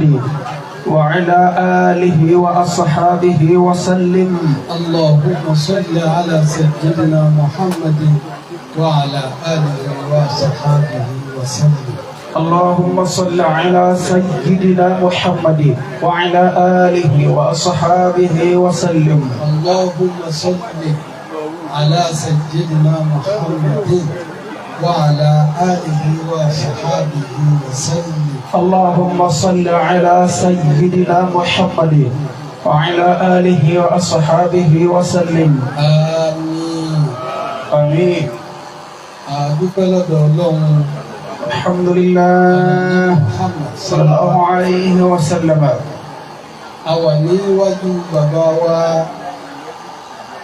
محمد وعلى آله وأصحابه وسلم. اللهم صل على سيدنا محمد وعلى آله وصحبه وسلم. اللهم صل على سيدنا محمد وعلى آله وأصحابه وسلم. اللهم صل على سيدنا محمد وعلى آله وصحبه وسلم. اللهم صل على سيدنا محمد وعلى آله وأصحابه وسلم. آمين. آمين. adúpẹ́ lọ́dọ̀ Ọlọ́run. الحمد لله صلى الله عليه وسلم. a wà níwájú bàbá wa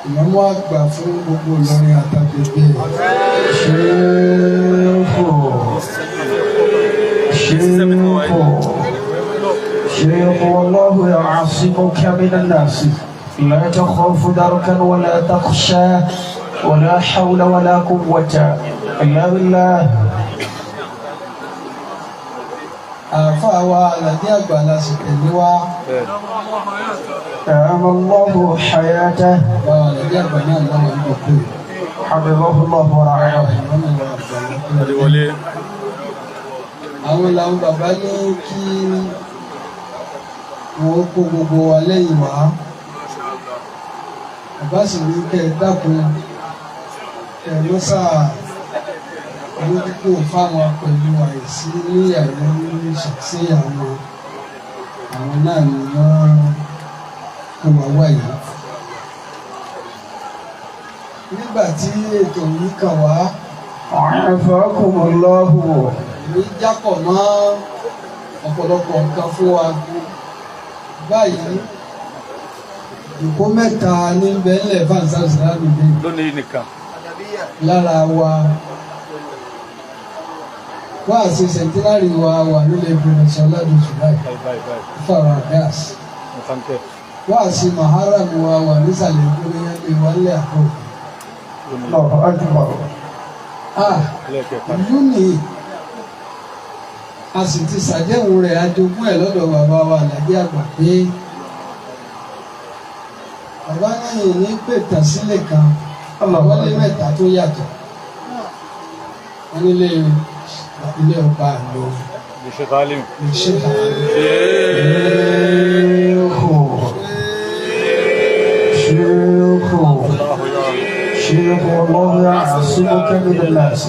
ìmáàmù àgbà fún gbogbo Ìlọrin àtàgbègbè. شيخ والله يعصمك من الناس لا تخاف دركا ولا تخشى ولا حول ولا قوة إلا بالله. àfáà wa àlàdé àgbà la sì tẹ̀lé wa. أدام الله حياته àlàdé àgbà náà lọ́wọ́ ní gbogbo. حفظه الله ورعاه. àwọn làwọn bàbá ní kí wọ́n kó gbogbo wa lẹ́yìn wá. bàbá sì ní kẹ́ ẹ dákun ẹ lọ́sà olódúgbò fáwọn pẹ̀lú àìsí ní àìlọ́ ní ṣàṣẹ àwọn náà ni wọ́n kó wa wáyé. nígbà tí ètò yìí kàn wá. عافاكم الله. ní jápọ̀ mọ́ ọ̀pọ̀lọpọ̀ nǹkan fún wa báyìí. ìkó mẹ́ta ní bẹ́ẹ̀lẹ̀ fáńsáàsì lábìlì lónìí nìkan. lára wa wá àti sẹ̀ńtínárì wa wà nílé ìbùrọ̀sọ lọ́dún july fara gas wá àti maharam wa wà nísàlẹ̀ ìgbóná ìwálé àpò. ìlú nìyí a sì ti ṣàdéhùn rẹ̀ ajogún ẹ̀ lọ́dọ̀ bàbá wa àlàdé àgbà pé bàbá náà ní pètà sílẹ̀ kan wọlé mẹ́ta tó yàtọ̀ wọ́n nílé ilé ọba àlọ́ ìṣèkálẹ̀ شيخ والله يعصمك من الناس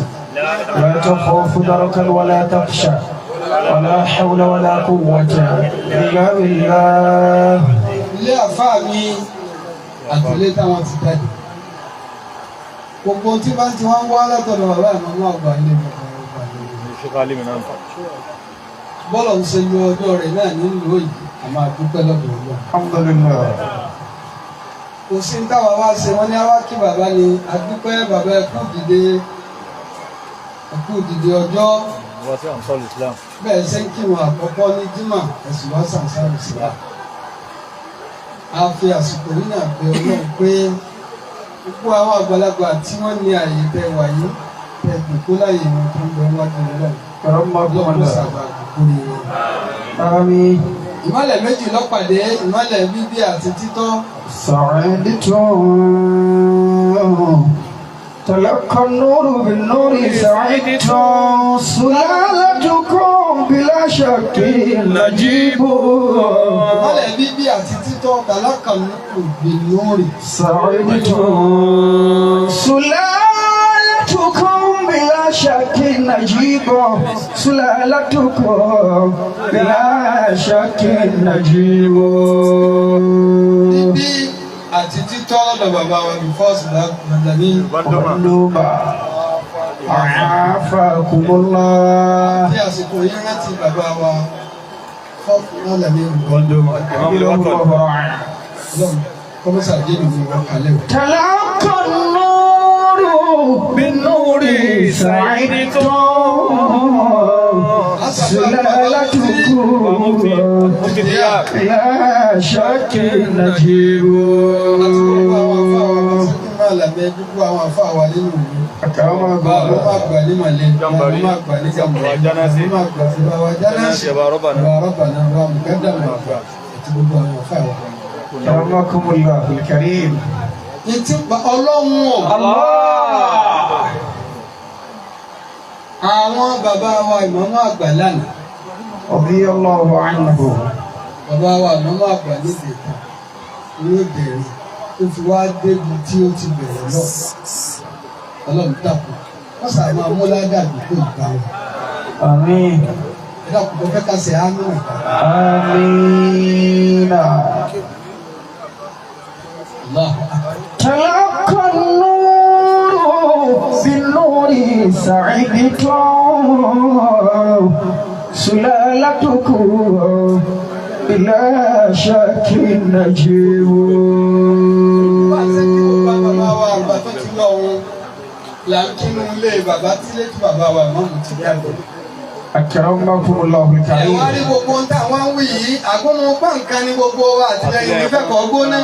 لا تخاف دركا ولا تخشى ولا حول ولا قوة إلا بالله. ilé àfáà mi àtìlẹ táwọn ti jáde gbogbo tí bá ti wá ń wá látọ̀dọ̀ bàbá ìmọ̀ náà gbà ilé bọ́lọ̀ ń ṣe lu ọjọ́ rẹ̀ náà nílùú òyìn àmọ́ àdúpẹ́ lọ́dọ̀ Ọlọ́run. alhamdulillah. kò sí táwa wá ṣe wọ́n ní àwa kí bàbá ni àdúpẹ́ bàbá ẹkú dìde ọjọ́ bẹ́ẹ̀ ṣe ń kírun àkọ́kọ́ ní jímà ẹ̀sùn wá sàǹsàrù sílá. a fi àsìkò yìí náà bẹ̀ Ọlọ́run pé gbogbo àwọn àgbàlagbà tí wọ́n ní àyè tẹ wáyé tẹ dùkú láyè wọn tó ń bẹ wájú Ọlọ́run sàgbà àkókò ni wọn. Àmín. ìmọ̀lẹ̀ méjì lọ́pàdé ìmọ̀lẹ̀ bíbí àti títọ́. سعدتم تلقى النور بالنور سعدتم سلالتكم بلا شك نجيب. ìmọ̀lẹ̀ bíbí àti títọ́ تلقى النور بالنور سعدتم سلالتكم بلا شك نجيب. سلالتكم بلا شك نجيب. bíbí àti títọ́ lọ́dọ̀ bàbá wa bí fọ́ọ̀sì lágbàdàní. Olúbà àfàkùnmọ́lá. bí àsìkò yìí rántí bàbá wa fọ́ọ̀kù náà lẹ́mí kọ́mọ́sà jẹ́ ìlú wọn kalẹ̀. تلقى النور بالنور سعدتم سلالتكم لا شك نجيب. gbogbo àwọn afọ àwa nínú ìlú. àkàràmọ́ àgbà àwọn àgbà ní màlẹ́ àwọn àgbà ní jàmbá àwọn àgbà ní bàbá jánásì bàbá rọ́bà náà bá mú أكرمكم الله الكريم. ìtì ọlọ́run Allah. àwọn bàbá wa ìmọ̀mọ́ àgbà lánàá. رضي الله عنه. bàbá wa ìmọ̀mọ́ àgbà níbi ìtàn ní ìbẹ̀rẹ̀ tó fi wá débi tí ó ti bẹ̀rẹ̀ lọ. ọlọ́run dàpọ̀ wọ́n sà máa mú ládàbí pé ìgbà wọn. آمين. ẹ dàpọ̀ tó fẹ́ ká ṣe àánú ìgbà. آمين. تلقى النور بالنور سعدت سلالتكم بلا شك نجيب. أكرمكم الله الكريم. ẹ̀wá rí gbogbo ohun táwọn ń wí yìí àgbọ̀nù pàǹkan ní gbogbo àtìlẹyìn ìfẹ́ kọ́ gbóná.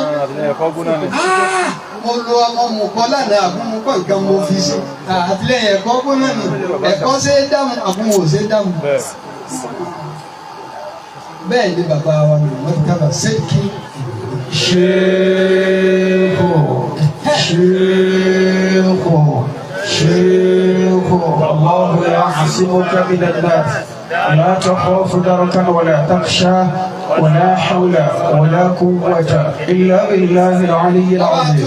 mo lo ọmọ mọ̀kọ́ lánàá àgbọ̀nù pàǹkan mo fi ṣe àtìlẹyìn ẹ̀kọ́ gbóná ni ẹ̀kọ́ ṣe é dáhùn àbúrò ò ṣe é dáhùn. bẹ́ẹ̀ ni bàbá wa mi wọ́n ti dábàá ṣéèkì. ṣéèkù ṣéèkù ṣéèkù Allahu ya'simuka minan nas. لا تخاف دركا ولا تخشى ولا حول ولا قوة إلا بالله العلي العظيم.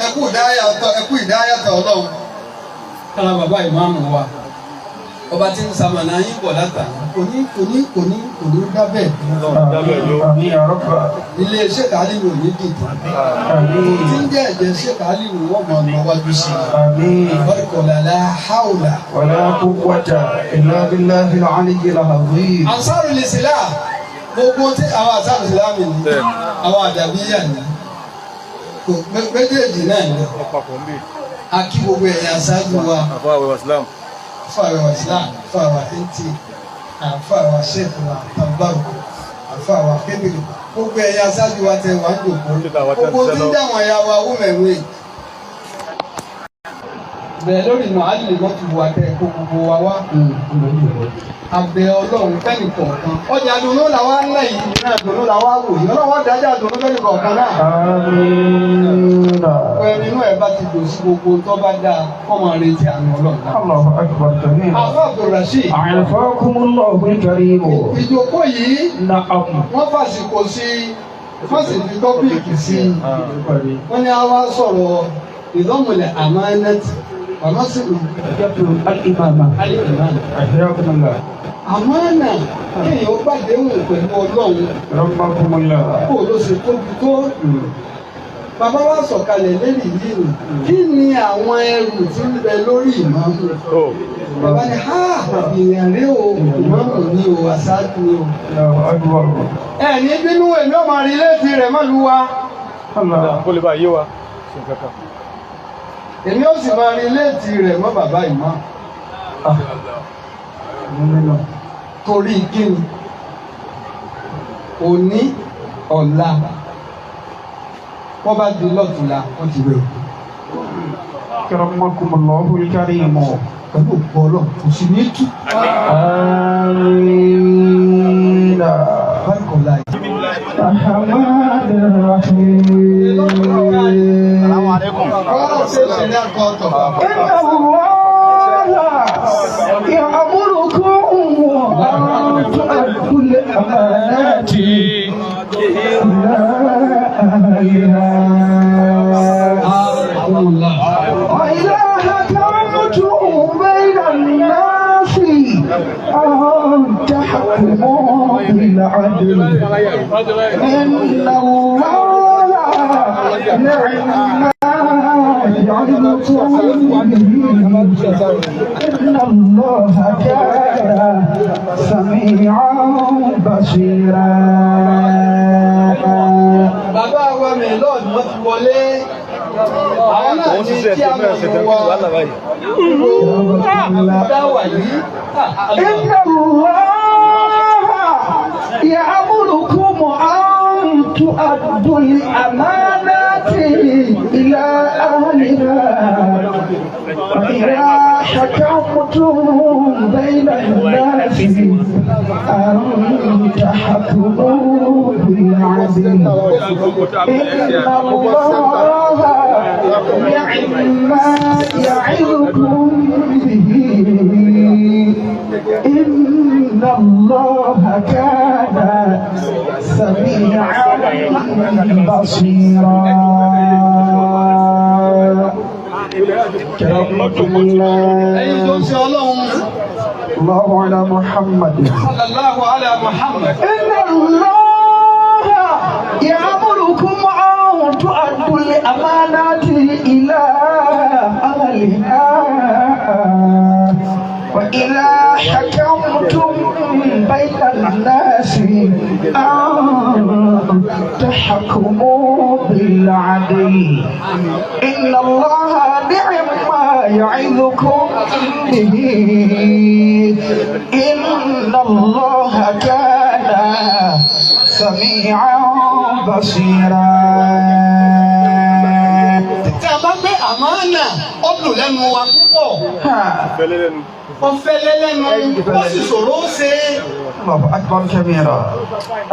ẹkú ìdáyàtọ̀ ọlọ́run kára bàbá ìmáàmù wa ọba tí ń sàmànà yín bọ̀ látà kò ní dábẹ́ ilé Sheikh Aliyu ò ní dìbò tí ń jẹ́ ẹ̀jẹ̀ Sheikh Aliyu wọ́n mọ̀ ọ́nà wájú sí i barikola la hawla wala quwwata illa billahi al-aliyyi al-azim. Ansarul Islam gbogbo tí àwọn Ansarul Islam mi ní àwọn àdàbíyà ní méjèèjì náà ní akí gbogbo ẹ̀yà aṣáájú wa fáwọn Islam fáwọn ẹntì fáwọn ṣètò àtàbàrò fáwọn kébìrì gbogbo ẹ̀yà aṣáájú wa tẹ wà ń dòkó gbogbo tí ń dáwọn ẹ̀yà wa wúmẹ̀wé bẹ́ẹ̀ lórí ìmọ̀ àdìlẹ̀ mọ́ ti wà tẹ kó gbogbo wa wá abẹ Ọlọ́run fẹ́ni kọ̀ọ̀kan ọjà dùnú làwa ń lẹ́yìn náà dùnú làwa wò yìí Ọlọ́run dájà dùnú fẹ́ni kọ̀ọ̀kan náà. nínú ẹ̀ bá ti dòsí gbogbo tó bá dáa kọ́ máa retí àná Ọlọ́run. Allahu akbar kabira. Alfa Abdulrasheed. A'afakumullahu al-karim. ìjókòó yìí wọ́n fàṣìkò sí wọ́n sì fi tọ́pìkì sí i. wọ́n ní a wá sọ̀rọ̀ ìdánmọ̀lẹ̀ àmánátì ọ̀nàṣìlú al-imama. Ahyakumullah. àmánà kéèyàn ó gbàdéhùn pẹ̀lú Ọlọ́run. Rabbakumullah. kó ló ṣe tóbi tó. bàbá wa sọ̀kalẹ̀ lẹ́yìn yìí rò kí ni àwọn ẹrù tí ń bẹ lórí ìmáàmù. bàbá ní ìrìn àrè o ìmáàmù ni o àṣáájú ni o. ẹ̀ní bínú èmi ò máa rí létí rẹ̀ mọ́lú wa. kó lè bá yé wa. èmi ò sì máa rí létí rẹ̀ mọ́ bàbá ìmáàmù. torí kíni òní ọ̀la wọ́n bá di lọ́tùlá wọ́n ti rẹ̀. Akramakumullahu al-karim. pẹ̀lú bọ́ọ̀lọ̀ kò sì ní tú. Amina. báńkọ̀ láì. Rahmanir Rahim. ọ̀rọ̀ ṣe ṣẹlẹ̀ nǹkan ọ̀tọ̀. Inna Allaha ya'murukum an tu'addul amanati ila ahliha. وإذا حكمتم بين الناس أن تحكموا بالعدل إن الله نعم يعظكم به إن الله كان سميعا بصيرا. bàbá wa mi lọ́ọ̀dù wọ́n ti wọlé. àwọn náà ní kí a mọ̀ ní wa dáwà yìí. إن الله يأمركم أن تؤدوا الأمانات إلى أهلها وإذا حكمتم بين الناس أن تحكموا بالعدل إن الله كان سميعا بصيرا. الله على محمد صلى الله على محمد. إن الله يأمركم أن تؤدوا الأمانات إلى أهلها وإذا حكمتم بين الناس أن تحكموا بالعدل إن الله نعم ما يعظكم به إن الله كان سميعا بصيرا. Tàbí àmánà ó dùn lẹ́nu wa púpọ̀. Ó fẹ́lẹ́ lẹ́nu, ó sì ṣòro ṣe. Allahu akbar kabira.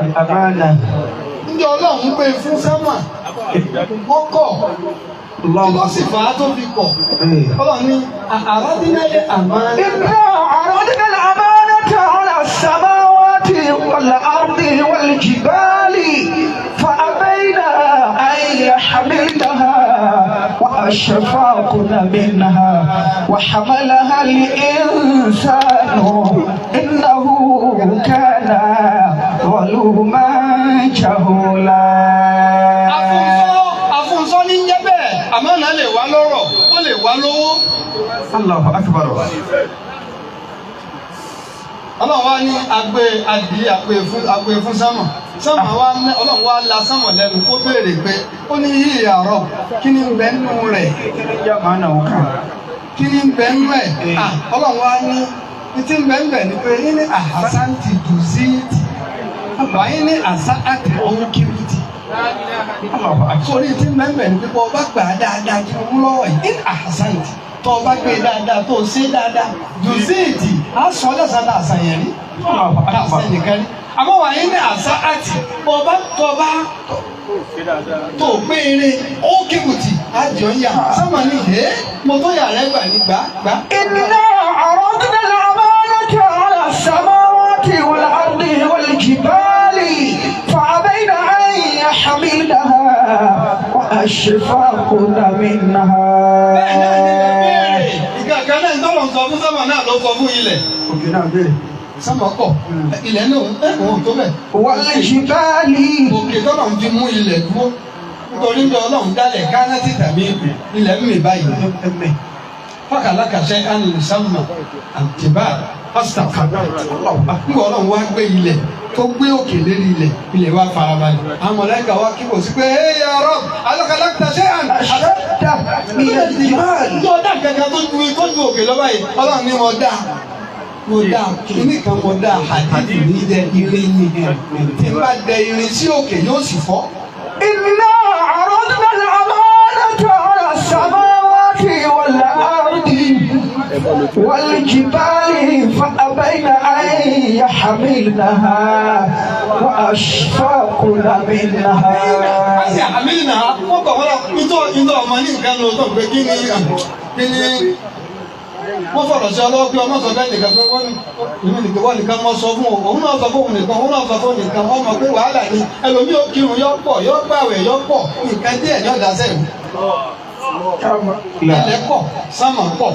Al-amana. Ǹjẹ́ Ọlọ́run gbé fún sámà? Wọ́n kọ̀. Kí ló sì fà á tó fi kọ̀? Ọlọ́run ní àrádínálẹ̀ àmánà. Inna aradna al-amanata ala as-samawati wal-ardi wal-jibali fa-abayna an yahmilnaha وأشفقن منها وحملها الإنسان إنه كان ظلوما جهولا. Àfúnsọ́ ní jẹ́ bẹ́ẹ̀, àmánà lè wá lọ́rọ̀, ó lè wá lówó. Allahu akbar. Ọlọ́run wá ní àgbè fún sámà. Sámà wá Ọlọ́run wá la sámà lẹ́nu kó béèrè pé ó ní yí àárọ̀ kí ni ń bẹ nínú rẹ̀? Kí ni ń bẹ nínú ẹ̀? Ọlọ́run wá ní tí ń bẹ ń bẹ ni pé yín ní àhásáǹtì dùzíìtì wà yín ní àsáàtì ohun kìrìtì. Sórí tí ń bẹ ń bẹ ni pé bọ́ ọba gbà á dáadáa kí wọ́n lọ́wọ́ yìí ní àhásáǹtì tó ọba gbé dáadáa tó ṣe dáadáa dùzíìtì á sọ lẹ́sàn-án àṣàyàn rí. Àṣàyàn nìkan rí. Àmọ́ wà yín ní àṣà àti bọ́ọ̀bá tó pé eré ó kébùtì àjọ ń yà sábà ní mo tó yà rẹ gbà ní gbà. Inna aradna al-amanata ala as-samawati wal-ardi wal-jibali fa-abayna an yahmilnaha wa ashfaqna minha. Bẹ́ẹ̀ náà ni ẹ béèrè ìgbà kan náà ń tọ́lọ̀ sọ fún sábà náà ló sọ fún ilẹ̀. Òkè náà béèrè. Sábà kọ̀ ilẹ̀ náà òun tó bẹ̀. Wal-jibali. Òkè tọ́lọ̀ ń fi mú ilẹ̀ dúró nítorí bí Ọlọ́run dálẹ̀ gánátì tàbí ilẹ̀ ń mì báyìí. Fákàlákà ṣe ánìlùsámà àtìbá pásítà fàgbà. Nígbà Ọlọ́run wá gbé ilẹ̀ tó gbé òkè lérí ilẹ̀ wá farabalẹ̀. Àwọn mọ̀lẹ́kà wá kíbò sí pé ya Rabb alákàlákà ṣe àṣàdá al-jibal. Tó dá gẹ́gẹ́ tó ju òkè lọ báyìí Ọlọ́run ní wọn dá. Mo dá kíní kan mo dá àdìdì ní dẹ irin ní tí n bá dẹ irin sí òkè yóò sì fọ́. Inna aradna al-amanata ala as-samawati wal-ardi wal-jibali fa-abayna an yahmilnaha wa ashfaqna minha. Àṣà àmìlìnà wọ́n kọ̀ wọ́n ìtọ́ ọmọ ní nǹkan lọ tó pé kí ni wọ́n fọ̀rọ̀ sí ọlọ́wọ́ pé ọmọ sọ fẹ́ nìkan pé wọ́n nìkan mọ́ sọ fún òun náà sọ fún òun nìkan òun náà sọ fún nìkan wọ́n mọ̀ pé wàhálà ni ẹlòmíì ó kírun yọ pọ̀ yọ gbàwẹ̀ yọ pọ̀ nǹkan díẹ̀ yọ dasẹ̀ wù. Ilẹ̀ pọ̀ sámà pọ̀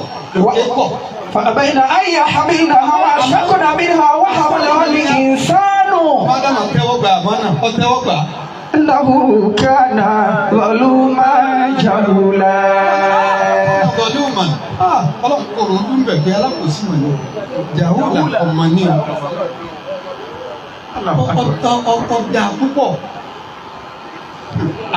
òkè pọ̀. فأبين أن يحملنها وأشفقن منها وحملها الإنسان Mádàmà tẹ́wọ́ gbà àmọ́nà ọ tẹ́wọ́ gbà. إنه كان ظلوما جهولا. Ọ̀dọ́dún mọ̀ Ọlọ́run kò rò ó dún bẹ̀ pé alákòóso mọ̀ ní jàhúlà ọmọ ní ọ̀dà púpọ̀.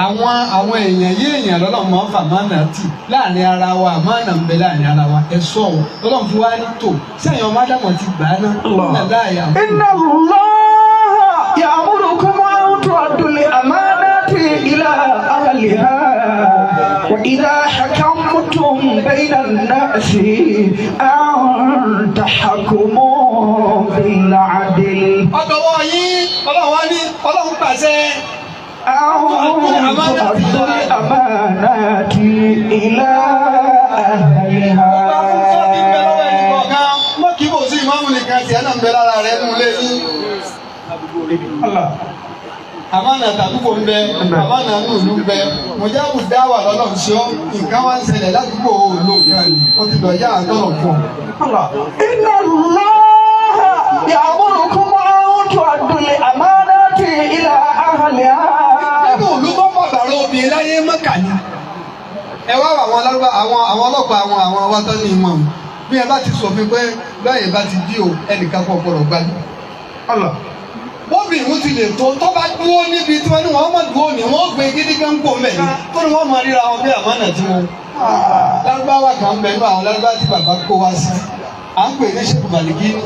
Àwọn èèyàn yé èèyàn lọ́nà máa ń fà mánà tì láàrin ara wa mánà ń bẹ láàrin ara wa ẹ sọ ọ lọ́nà fún wa ní tò sẹ́yìn ọmọ Ádámù ti gbà á ná nígbà láàyè àwọn. إن الله يأمركم أن تؤدوا الأمانات إلى أهلها وإذا حكمتم بين الناس أن تحكموا بالعدل. Ọ̀dọ̀wọ́ yín Ọlọ́run wá ní Ọlọ́run pàṣẹ. تؤدوا الأمانات إلى أهلها. Má kí bò sí ìmáàmù nìkan tí ẹ náà ń bẹ lára rẹ̀ nù lé ní. Àmánà tàdúgbò ń bẹ, àmánà nùlù ń bẹ, mọ̀jáàbù dáwà lọ́lọ́run ṣe ọ́, nǹkan wá ń ṣẹlẹ̀ ládùúgbò olóògbé ni, ó ti lọ yá àtọ̀rọ̀ fún ọ. Inna Allah ya'murukum an tu'addu al-amanati ila ahliha. Nínú òlú tó pàtàkì obìnrin láyé Mẹ́kà ni. Ẹ wá àwọn ọlọ́pàá àwọn awátọ́ ní ìmọ̀ bí ẹ bá ti sọ̀fin pé báyìí bá ti dí o ẹnìkan kan gbọ́dọ̀ gbádùn. Bóbìnrin ti lè tó bá dúró níbi tí wọ́n ní wọ́n mọ̀ dúró ní wọ́n gbé gidi kan kó mẹ́rin tó ní wọ́n mọ̀ ríra wọn bí àmánà tí wọ́n. Lárúbáwá kan bẹ nínú àwọn lárúbáwá tí bàbá kó wá sí. À ń pè ní ṣèkú bàlìkí ní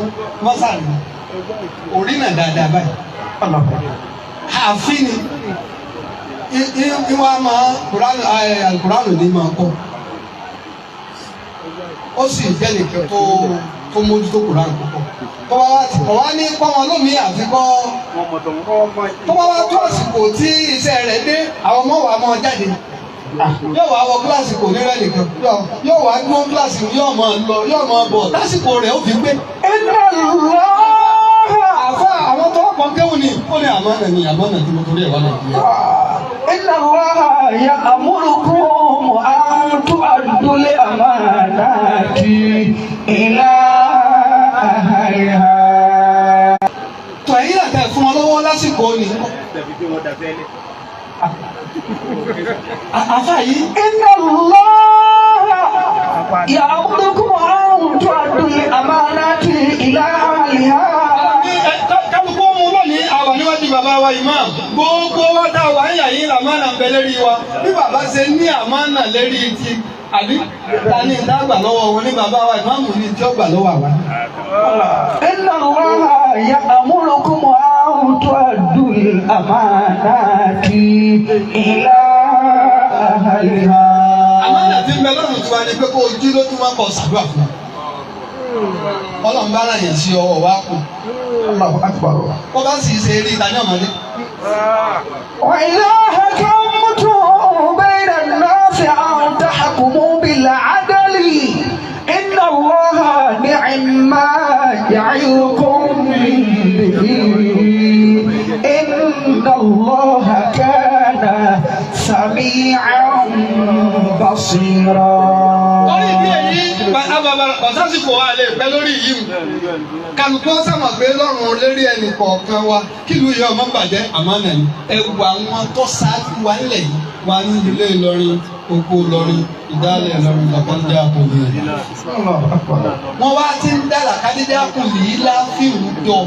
mọ́sàlì. Orí náà dáadáa báyìí. Ààfin ni ìwà máa Kùránù ní máa kọ́. Ó sì jẹ́ nìkan tó mójútó Kùránù púpọ̀. Ọ̀wá ní pọ́nwọn lómi àfikọ́. Tó bá wá tó àsìkò tí iṣẹ́ rẹ̀ dé, àwọn ọmọ wa máa jáde. Yóò wá wọ kíláàsì kò ní rẹ̀ nìkan. Yóò wá dúró kíláàsì yóò máa lọ yóò máa bọ̀ lásìkò rẹ̀ ó fi gbé. Àfa àwọn tó kàn kéwù ni ó ní àmánà ni àmánà tí mo torí ẹ̀ wá Nàìjíríà. Inna Allah ya'murukum an tu'addu al-amanati ila ahliha. Tọ̀ ẹ̀yìn àtẹ̀ fún wọn lọ́wọ́ lásìkò ni. Àfa yìí. Inna Allah ya'murukum an tu'addu al-amanati ila ahliha. Kálukú mú lónìí àwọn níwájú bàbá wa Imam. Gbogbo wa dá wa ń yà yín àmánà ń bẹ lérí wa. Bí bàbá ṣe ní àmánà lérí ti àbí ta ní ìdágbà lọ́wọ́ wọn ní bàbá wa Imam ní tí ó gbà lọ́wọ́ àwa. Inna Allah ya'murukum an tu'addu al-amanati ila ahliha. Àmánà tí ń bẹ lọ́rùn tiwa ni pé kó o jí lójú wọn kọ ṣàdúrà fún wa. Ọlọ́run bá ràn yẹn sí ọwọ́ wa kù. Ó bá sì ṣe eré ìtajà ọmọdé. Wa idha hakamtum bayna an-nasi an tahkumu bil-'adli. Inna Allaha ni'ma ya'idukum bihi. Inna Allaha kana sami'an basira. Lórí ìdí èyí, bàtàsìkò wa lè pẹ́ lórí yìí. Kálukú sàmọ̀ pé lọ́rùn lérí ẹnì kọ̀ọ̀kan wa kí ìlú yìí ọmọ bàjẹ́ àmánà ni. Ẹ̀wù àwọn tó ṣáájú wa nílẹ̀ yìí wà ní ilé Ìlọrin, oko Ìlọrin, ìdálẹ̀ Ìlọrin, làkàdé àkùnlé. Wọ́n wá ti ń dá làkàdé àkùnlé yìí láfíìmù jọ.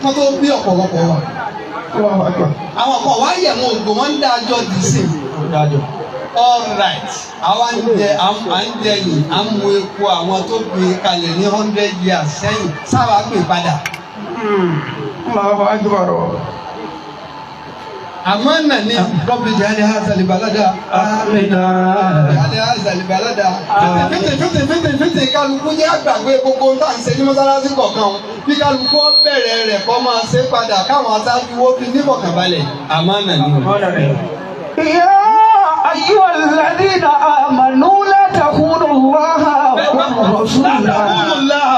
Wọ́n tó bí ọ̀pọ̀lọpọ̀ wa. Àwọn kan wá yẹ̀ wọn ògbó wọn ń dájọ́ dì sí. All right, àwa ń jẹ yìí, à ń mu epo àwọn tó gbé kalẹ̀ ní 100 years sẹ́yìn sábà gbé padà. Àmánà ni Rabbi ja'al hadha al-balada amina. Ja'al hadha al-balada. Fìtì kálukú jẹ́ àgbàgbé gbogbo tá à ń ṣe ní mọ́sálásí kọ̀ọ̀kan. Bí kálukú bẹ̀rẹ̀ rẹ̀ kọ́ máa ṣe padà káwọn aṣáájú wo fi nímọ̀kànbalẹ̀. Àmánà ni. أيها الذين آمنوا لا تخونوا الله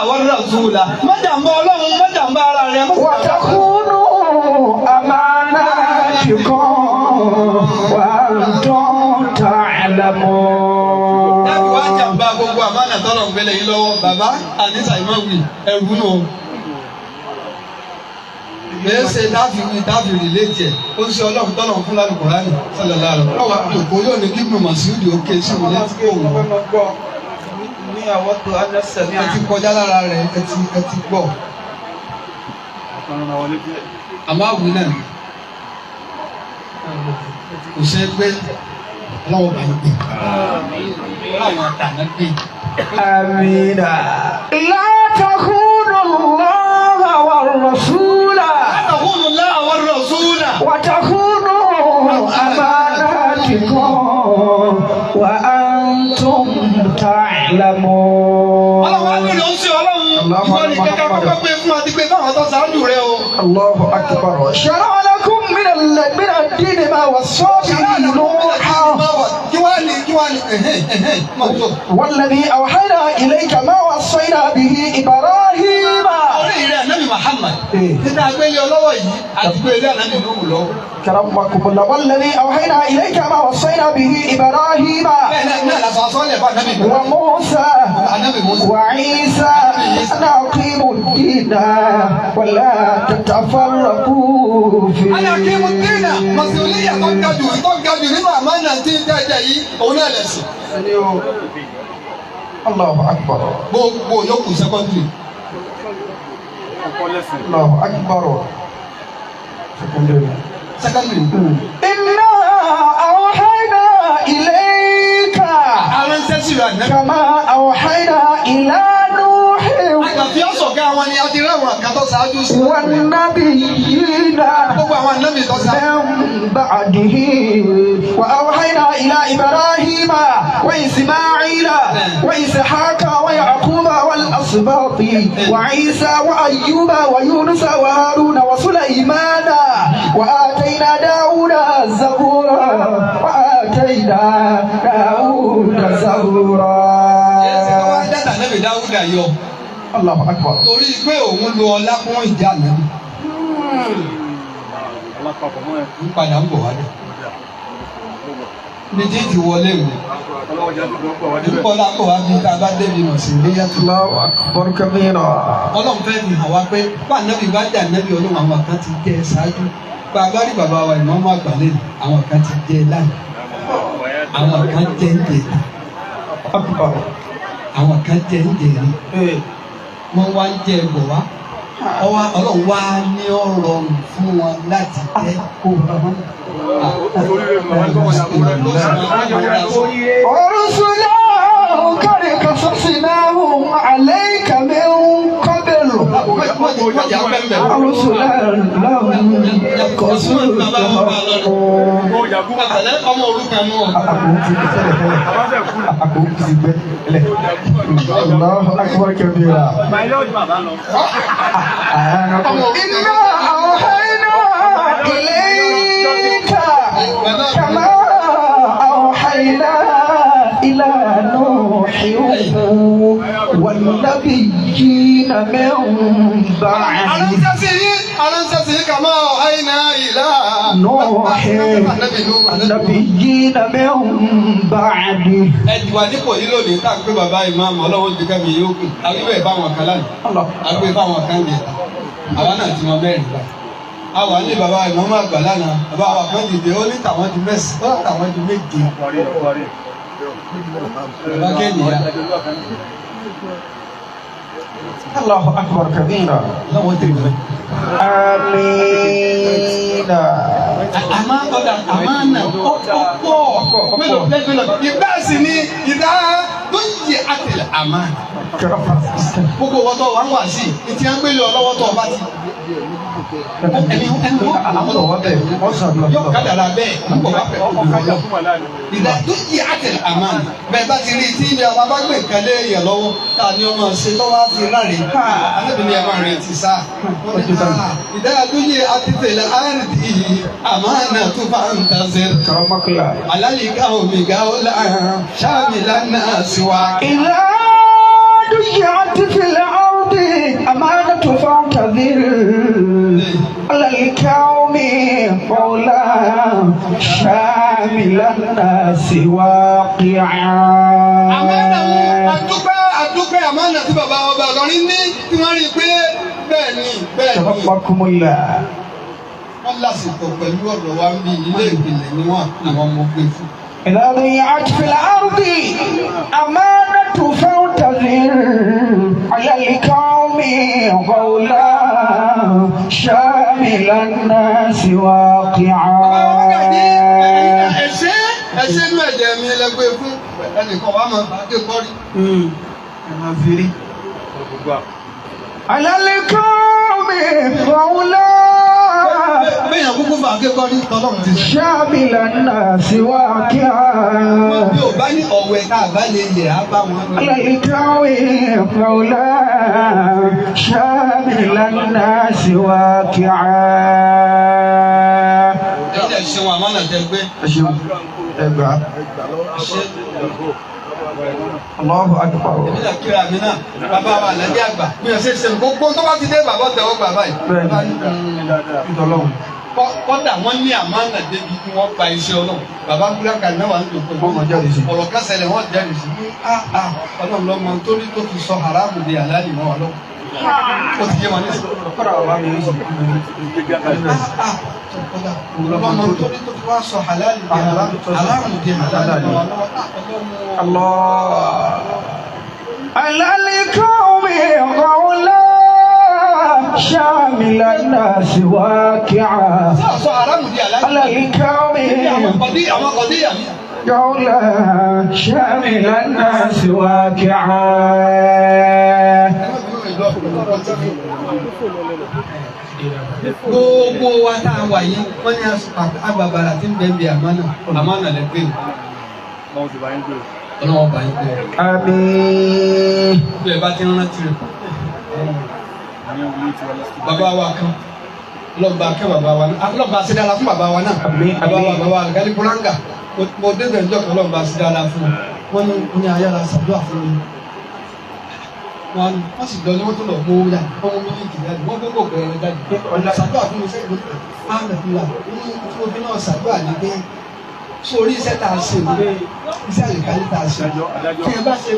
والرسول وتخونوا أماناتكم وأنتم تعلمون. Wá jàmbá gbogbo àmánà tọ́lọ̀ ń gbélé yìí lọ́wọ́ bàbá àníṣà ìmọ̀wé ẹ̀rù nù. Bẹ́ẹ̀ ṣe dáfi rìlẹ́tì ẹ̀ ó ṣe ọlọ́run tọ́lọ̀ fún lálùkùránì sallallahu alaihi wasallam. Lọ́wọ́ àpòkò yóò ní kí Ibn Mas'ud òkè sí mi létí kó wù. Ẹ ti kọjá lára rẹ̀ ẹ ti gbọ́. Àmọ́ àwùí náà kò ṣe é pé ọlọ́wọ́ bá ń gbé. Ọlọ́wọ́ àtàná gbé. Amina. La takhunu Allah war-rasula. Takhunu Allah war-rasula. Wa takhunu amanatikum wa antum ta'lamun. Ọlọ́wọ́ àgbèrè ó ń ṣe ọlọ́run. Ìwọ ni kẹ́kẹ́ kọ́kọ́ pé fún àti pé báwọn tó ṣáájú rẹ o. Allahu akbar. Shara'a lakum min من الدين ما وصى به نوحا والذي أوحينا إليك ما وصينا به إبراهيم كرمكم الله والذي أوحينا إليك ما وصينا به إبراهيم وموسى وعيسى أن أقيموا الدين ولا تتفرقوا فيه. أنا أقيموا الدين مسؤولية تنقذوا لما أمانا الدين الله أكبر. الله أكبر. إنا أوحينا إليك كما أوحينا إلى نوح والنبيين من بعده وأوحينا إلى إبراهيم وإسماعيل وإسحاق ويعقوب والأسباط وعيسى وأيوب ويونس وهارون وسليمان وآتينا داود زبورا وآتينا داود زبورا. Allahu Akbar. Torí pé òun lo ọlá fún ìjà nàbí. Ń padà ń bọ̀ wá dé. Méjèèjì wọlé wò. Nkọ́lá kò wá bí ká bá débi mọ̀ sí ilé yàtọ̀. Allahu Akbar kabira. Ọlọ́run fẹ́ fi hàn wá pé bá nàbí bá jà nàbí olóhùn àwọn kan ti jẹ́ ṣáájú. Bàbá rí bàbá wa Imam àgbàlẹ̀ àwọn kan ti jẹ́ láì. Àwọn kan jẹ́ ń jẹ́ àwọn kan jẹ́ ń jẹ́ rí. Wọ́n wá ń jẹ ẹ̀bọ̀ wá Ọlọ́run wá ní ọ̀rọ̀ fún wọn láti jẹ́ kó wọn. Rusula qad qasasnahum alayka min qabl. Rusula lahum ọmọ orúkọ mú ọ. Allahu Akbar kabira. Inna awhayna ilayka kama awhayna ila nuhin wan nabiyyina min ba'di. Alánsẹ́sì kama awhayna ila nuhin wan nabiyyina min ba'di. Ẹ̀dùwà dípò yìí lónìí tá a gbé bàbá Imam ọlọ́wọ́ ti kẹ́mi yóò kù. Àgbẹ̀ bá wọn kan lánàá. Àgbẹ̀ bá wọn kan jẹta. Àwa náà ti mọ mẹ́rin gbà. Àwa ní bàbá Imam àgbà lánàá. Bàbá wa kan dìde ó ní tàwọn di mẹ́sì. Ó ní tàwọn di méje. Bàbá kẹ́nìyà. Allahu Akbar kabira. Lọ́wọ́ tẹ̀lé mẹ́. Amina. Àmánà ọ̀pọ̀ mélòó. Ìgbà sì ni ìdá tó yẹ àtẹlẹ àmánà. Gbogbo wọ́tọ̀ wà ń wà sí i tí a ń gbélé ọlọ́wọ́ tó ọba ti. Ẹni àwọn ọ̀wọ́ bẹ́ẹ̀ yóò kádàrà bẹ́ẹ̀ nígbà wà bẹ́ẹ̀ ọkọ̀ kájà. Ìdá tó yẹ àtẹlẹ àmánà. Bẹ́ẹ̀ bá ti rí i tí ilé ọba bá gbé nǹkan lé èèyàn lọ́wọ́ tá a ní ọmọ ṣe lọ́wọ́ á fi ráre. Alábìnrin ẹ̀ máa rìn ti sá. Ìdá tó yẹ àtẹlẹ àrùtì àmánà tó bá ń tazẹ́. Alálìká òmìgá ó láàrín ṣáàmìlá náà sí wa. دجعت في الأرض أمانة فاعتذر على الكوم قولا شامل الناس واقعا. Àdúpẹ́ àmánà tí bàbá ọba Ìlọrin ní tí wọ́n rí pé bẹ́ẹ̀ ni. Tabakumullah. Wọ́n lásìkò pẹ̀lú ọ̀dọ̀ wa bí ilé ìpìlẹ̀ ni wọ́n àwọn ọmọ gbé fún. إذا ضيعت في الأرض أمانة فاعتذر على القوم قولا شامل الناس واقعا. Ẹ̀ṣẹ̀ inú ẹ̀jẹ̀ mi ẹlẹgbẹ́ fún ẹnìkan wàá máa gbé kọ́rí. على القوم قولا Bẹ́ẹ̀yàn kúkú fà kékọ́rí tọ́lọ́run ti sẹ́. شامل الناس واقعا. Bí ò bá ní ọ̀wẹ̀ tá a bá lè yẹ̀ á bá wọn. على القوم قولا شامل الناس واقعا. àmánà tẹ́ gbé. ẹ ṣeun ẹgbàá. Allahu akbar. Èmi náà kíra mi náà bàbá wa lẹ́dí àgbà mi ò ṣe gbogbo tó bá ti dé bàbá tẹ̀wọ́ gbà báyìí. Ìtọ́lọ́run. Kọ́dà wọ́n ní àmánà débi kí wọ́n gba iṣẹ́ Ọlọ́run. Bàbá Búrákà náà wà ń lò pé ọ̀rọ̀ kásẹ̀lẹ̀ wọ́n jẹ́rìí sí. Ọlọ́run lọ́mọ torí tó fi sọ haramu di àlàlì mọ́ wa lọ́wọ́. Ó ti yé wọn ní sọ. Kọ́dà bàbá mi ń sọ. Ọlọ́mọ torí tó fi wá sọ halali di haramu di àlàlì mọ́ wa lọ́wọ́. Allah. Alalikawmi qawla shamila nasi waqi'a. Sọ haramu di àlàlì. Alalikawmi àwọn kọ̀díyà mi. qawla shamila nasi waqi'a. Gbogbo wa tá a wà yìí wọ́n ní agbàbàrà tí ń bẹ bí àmánà lẹ́gbẹ̀ẹ́ ọlọ́wọ́ bá yín gbé. Àmín. Bí ẹ bá ti rántí rẹ̀ bàbá wa kan lọ́ba kẹ́ bàbá wa náà lọ́ba sí dára fún bàbá wa náà. Bàbá wa gálí buranga mo débẹ̀ ǹjọ́ kan lọ́ba sí dára fún wọn ní ayára ṣàdúrà fún mi. Wọ́n sì lọ ní wọ́n tó lọ mú yá wọ́n mú mílíkì jáde wọ́n gbogbo bẹ̀rẹ̀ jáde ọ̀nà ṣàdúrà fún mi sẹ́yìn lókè ámẹ́fúlà ó ní náà ṣàdúrà ní pé sórí iṣẹ́ tá a ṣe ní iṣẹ́ àlèkálí tá a ṣe kí ẹ bá ṣe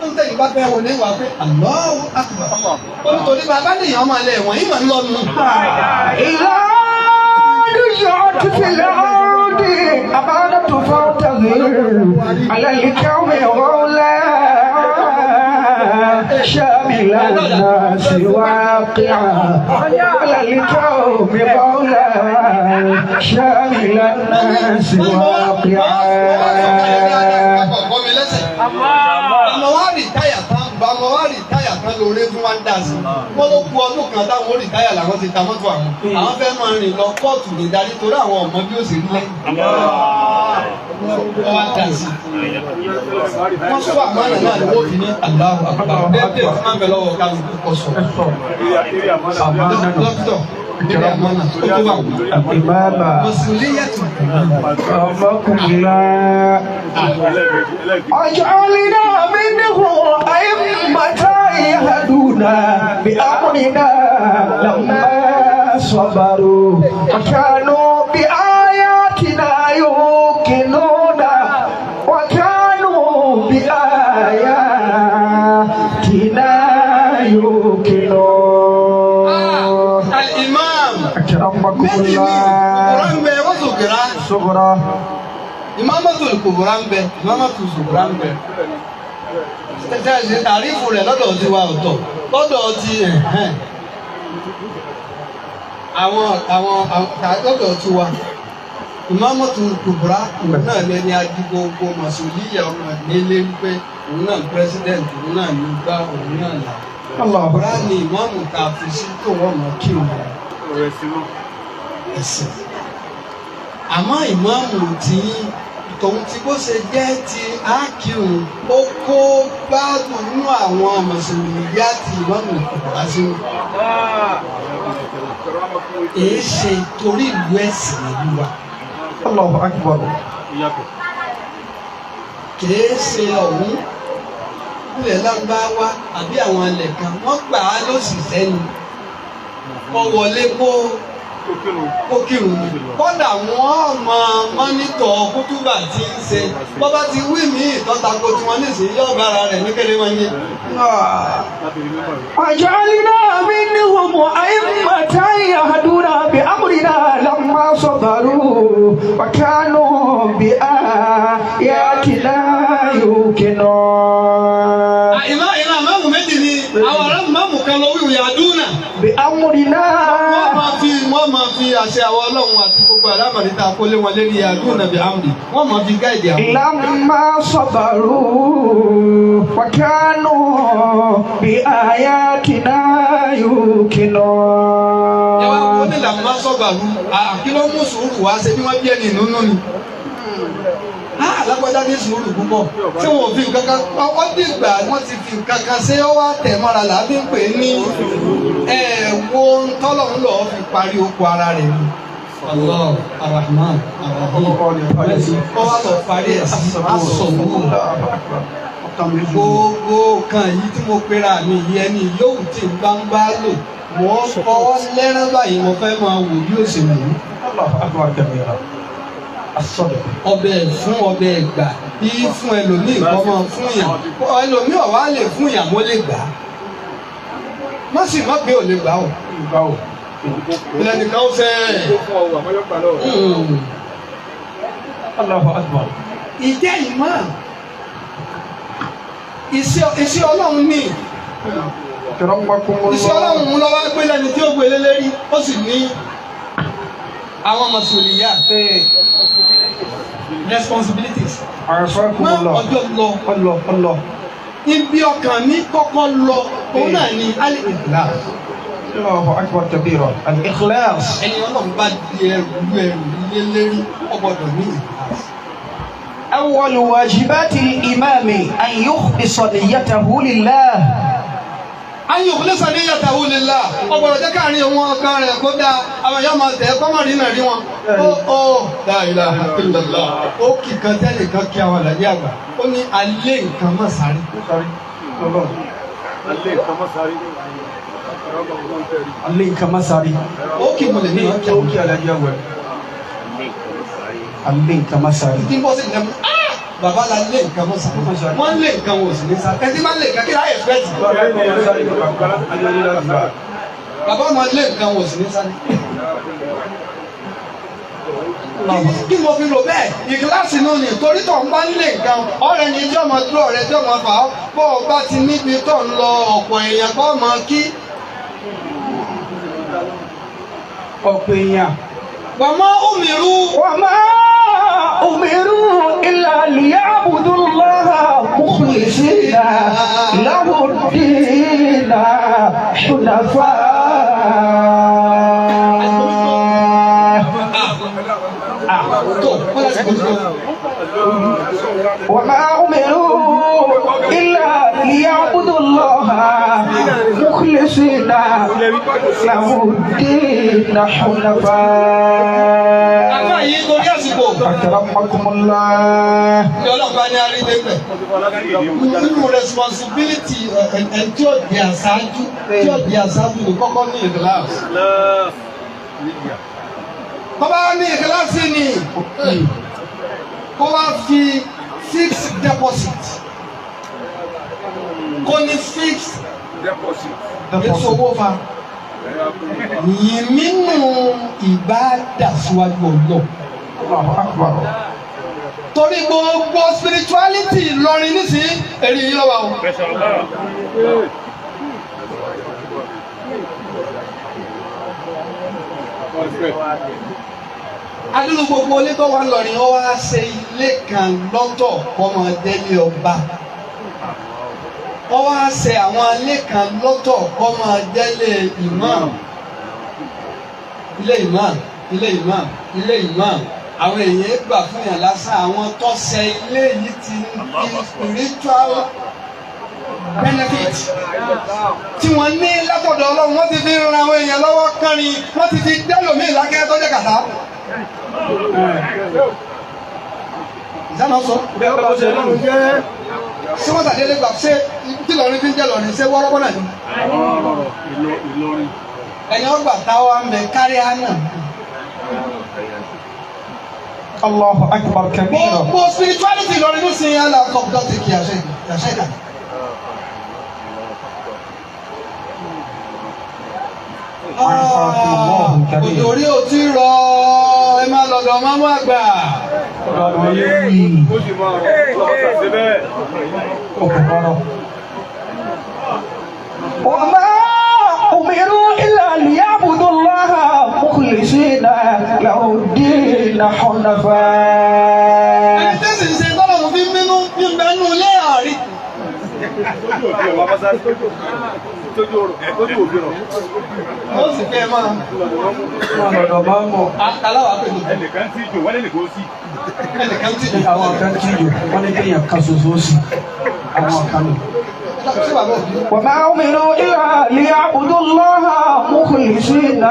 ń tẹ̀yìn bá fẹ́ wọlé wà pé Allahu Akbar olùtòní bàbá nìyẹn ọmọ ilẹ̀ wọ̀nyí mà ń lọ nù. ìlà yóò ti fi lọ́ọ́dì àbádọ́ tó fọ́ tẹ̀lé alẹ́ yìí kẹ́wé ọ̀la. شامل الناس واقعا على الكوم قولا شامل الناس واقعا. Àmọ́ wá rìtáyà tán lóore fún wa ń dà sí. Wọ́n ló kú ọdún kan táwọn ó rìtáyà làwọn ti ta mọ́tò àwọn. Àwọn fẹ́ máa rìn lọ kóòtù lè darí torí àwọn ọmọ bí ó ṣe rí lẹ́yìn. Wọ́n wá dà sí. Wọ́n sọ àmánà náà ni wọ́n fi ní Allahu Akbar. Bẹ́ẹ̀ tí máa ń bẹ lọ́wọ́ kálukú kọ sọ. Dókítọ̀ ìdílé àmánà tó tó wà wù. Ìmáàmà Mọ̀sùlùmíyàtì. ọmọkùnrin ọjọ́línà minhu a'immata yahduna bi amrina lamma sabaru wa kanu bi ayatina yuqinuna wa kanu bi ayatina yuqinun. Al-Imam. Akramakumullah. Quran bẹ wọ́n sòkèrà. Sughra. Imamatul Kubra ń bẹ, Imamatul Sughra ń bẹ. Ṣe tàrífù rẹ̀ lọ́dọ̀ ti wa ọ̀tọ̀, lọ́dọ̀ ti lọ́dọ̀ ti wa. Imamatul Kubra náà lẹni adigunko Masuliya ọmọ nílé wípé òun náà pírẹsidẹ̀ntì, òun náà ní gbá, òun náà là. Kubra ni ìmáàmù ta fi sí tó wọ́n mọ̀ kí òun ẹ̀sìn. Àmọ́ ìmáàmù tí tòun ti bó ṣe jẹ́ ti ákìrùn ó kó gbádùn nínú àwọn mùsùlùmí yá ti ìmáàmù Kubra sínú. Èé ṣe torí ìlú ẹ̀sìn ìlú wa. Allahu Akbar. Kìí ṣe ọ̀hún ilẹ̀ Lárúbáwá àbí àwọn ilẹ̀ kan wọ́n gbà á lóṣìṣẹ́ ni wọ́n wọlé kó kírun ni kódà wọ́n máa mọ́nítọ̀ kútúbà tí ń ṣe bọ́ bá ti wí mí ìtọ́tako tí wọ́n nísìnyí yóò bára rẹ̀ ní kéré wọn yé. وجعلنا منهم أئمة يهدون بأمرنا لما صبروا وكانوا بآياتنا يوقنون. ìmáàmù méjì ni àwọn ará ìmáàmù kan lọ wíwò yàdúnà. بأمرنا. wọ́n máa fi àṣẹ àwọn ọlọ́run àti gbogbo àlámọ̀rí tá a kó lé wọn lérí yàdúnà bí amri wọ́n máa fi gáìdì àwọn. لما صبروا وكانوا بآياتنا يوقنون. ẹ wá wọ́n ní làmúmá sọ̀gbàrú àkìlọ́ mú sùúrù wá ṣe bí wọ́n bí ẹni nínú ni. Alágbádá ní sùúrù púpọ̀ tí wọn ò fi nǹkan kan wọ́n dìgbà wọ́n ti fi nǹkan kan ṣé ó wá tẹ̀ mọ́ra làbí ń pè ní ẹ̀ẹ́wọ́ tọ́lọ́run lọ́ọ́ fi parí oko ara rẹ̀ ni. Allah Ar-Rahman Ar-Rahim. Ó wá lọ parí ẹ̀ sí asọ̀gbò. Gbogbo kan yìí tí mo pera mi yìí ẹni yóò tí n bá ń bá lò. Mo kọ́ lẹ́rán báyìí mo fẹ́ máa wò bí ó ṣe wù mí. Ọbẹ̀ fún ọbẹ̀ ẹ̀gbà bí fún ẹlòmíì kọ́ máa fún yàn. Ẹlòmíì ọ̀wá lè fún yàn mo lè gbà. Má sì má pé ò lè gbà o. Ilẹ̀ nìkan ó fẹ́. Ìjẹ́ ìmọ̀ iṣẹ́ Ọlọ́run ní. Iṣẹ́ Ọlọ́run mú lọ́wọ́ gbé lẹ́ni tí ó gbé lé lérí ó sì ní àwọn mọ̀sùlùmíyà responsibilities. Má ọjọ́ lọ. Ibi ọkàn mi kọ́kọ́ lọ òun náà ni al-ikhlas. Allahu akbar kabira. Al-ikhlas. Ẹni Ọlọ́run bá di ẹrù lé lérí ó gbọ́dọ̀ ní ikhlas. أول واجبات الإمام أن يخلص نيته لله. أن يخلص نيته لله. ọgbọ̀dọ̀ jẹ́ káàrin ohun ọkàn rẹ̀ kó dáa àwọn èèyàn máa tẹ̀ kọ́mọ̀ rí náà rí wọn. La ilaha illallah. Ó kì kan tẹ́lẹ̀ kan kí àwọn àlàyé àgbà. Ó ní alẹ́ nǹkan má sáré. Alẹ́ nǹkan má sáré. Ó kì mo lè ní ọkẹ́ òkè àlàyé àgbà. Alẹ́ nǹkan má sáré. Tí bọ́ sí ìlẹ́mú. Bàbá la lé nǹkan mọ́ sáré. Wọ́n lé nǹkan wò sí ní sáré. Ẹtí máa lé nǹkan kí láyé ẹ̀fẹ́tì. Bàbá máa lé nǹkan wò sí ní sáré. Kí mo fi rò bẹ́ẹ̀? Ìkíláàsì náà ni torí tó ń bá ń lé nǹkan. Ọ̀rẹ́ ni tí ọmọ dúró rẹ̀ tí ọmọ fà á. Bó o bá ti níbi tó ń lọ ọ̀pọ̀ èèyàn kọ́ mọ kí. Ọ̀pọ̀ èèyàn. Wàmọ́ umiru. أمروا إلا ليعبدوا الله مخلصين له الدين حنفاء وما أمروا إلا ليعبدوا الله مخلصين له الدين حنفاء أكرمكم الله. Nínú responsibility ẹ̀ tí ó di aṣáájú ní kọ́kọ́ ní ìkíláàsì. Bàbá ní ìkíláàsì ni kó wá fi fixed deposit. Kó ní fixed deposit. Èso owó fa. Yìí nínú ìbádàsíwájú ọlọ́. Torí gbogbo spirituality Ìlọrin nísìnyí èrè yìí lọ́wọ́ o. Adúlù gbogbo ilé tó wà lọ́rin ó wá ṣe ilé kan lọ́tọ̀ kọ́mọ délé ọba. Ó wá ṣe àwọn ilé kan lọ́tọ̀ kọ́mọ délé Imam. Ilé Imam. Àwọn èèyàn gbà fún yàn lásán àwọn tó ṣe ilé yìí ti ní spiritual benefit tí wọ́n ní látọ̀dọ̀ Ọlọ́run wọ́n ti fi ran àwọn èèyàn lọ́wọ́ kánrin wọ́n ti fi dẹ́lòmíì lákẹ́ tó jẹ́ kàtá. Ìjánu sọ. Ṣé wọ́n tàdé lé gbà ṣé tí Ìlọrin fi ń jẹ́ Ìlọrin ṣé wọ́rọ́kọ́ náà ni? Ìlọrin. Ẹ̀yin ọgbà táwa ń bẹ kárí àná. Allahu akbar kabira. Gbogbo spirituality Ìlọrin ní sin yàrá kọ̀ọ̀dọ́tì kì í àṣẹ ìdá. Òjòrí ò tí rọ ẹ máa lọ́dọ̀ máa mú àgbà. Ọ̀dọ̀ yẹn yìí. Ó sì máa rọ̀ lọ́wọ́ sí bẹ́ẹ̀. وما أمروا إلا ليعبدوا الله مخلصين له الدين حنفاء. Ẹni tẹ́sí ṣe tọ́lọ̀ mo fi ń bínú bí ń bẹ nínú ilé àárí. Ó sì fẹ́ máa. Lọ́dọ̀ máa ń mọ̀. Aláwọ̀ àpèjì. Ẹnìkan tí jò wọ́n lè kó sí. Ẹnìkan tí jò. Àwọn kan tí jò wọ́n ní kéèyàn kan ṣoṣo sí. Àwọn kan nù. وما أمروا إلا ليعبدوا الله مخلصين.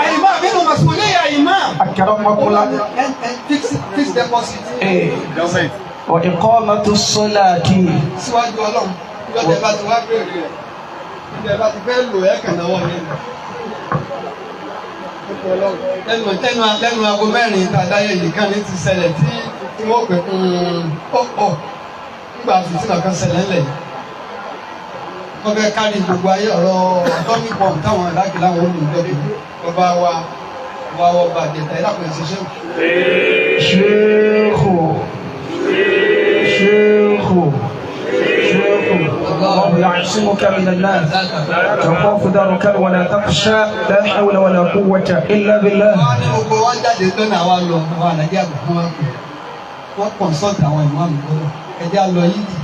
Àyìnbá nínú màsùlùmíyà imam. أكرمكم الله. Fix deposit. وإقامة الصلاة. Síwájú Ọlọ́run. Ìjọba bá ti wá bẹ̀rẹ̀ rẹ̀. Ìjọba bá ti fẹ́ lò ẹ́ kàn náwó mi. Lẹ́nu aago mẹ́rin tàdáyé yìí kan ní ti ṣẹlẹ̀ tí wọ́n pè pọ̀ nígbà fìtínà kan ṣẹlẹ̀ ńlẹ̀ yìí. Wọ́n fẹ́ kárí gbogbo ayé ọ̀rọ̀ atomic bomb táwọn ìdáàkì láwọn olùdókòwò ọba wa ọba àjẹta ìdáàkùn ìṣiṣẹ́. شيخ الله يعصمك من الناس تخاف دركا ولا تخشى لا حول ولا قوة إلا بالله. wọ́n ní gbogbo wọn jáde lọ́nà àwa lọ àwọn àlàjì àgbà fún wa pè wọ́n consult àwọn Imam gbọ́dọ̀ ẹ̀jẹ̀ á lọ yídì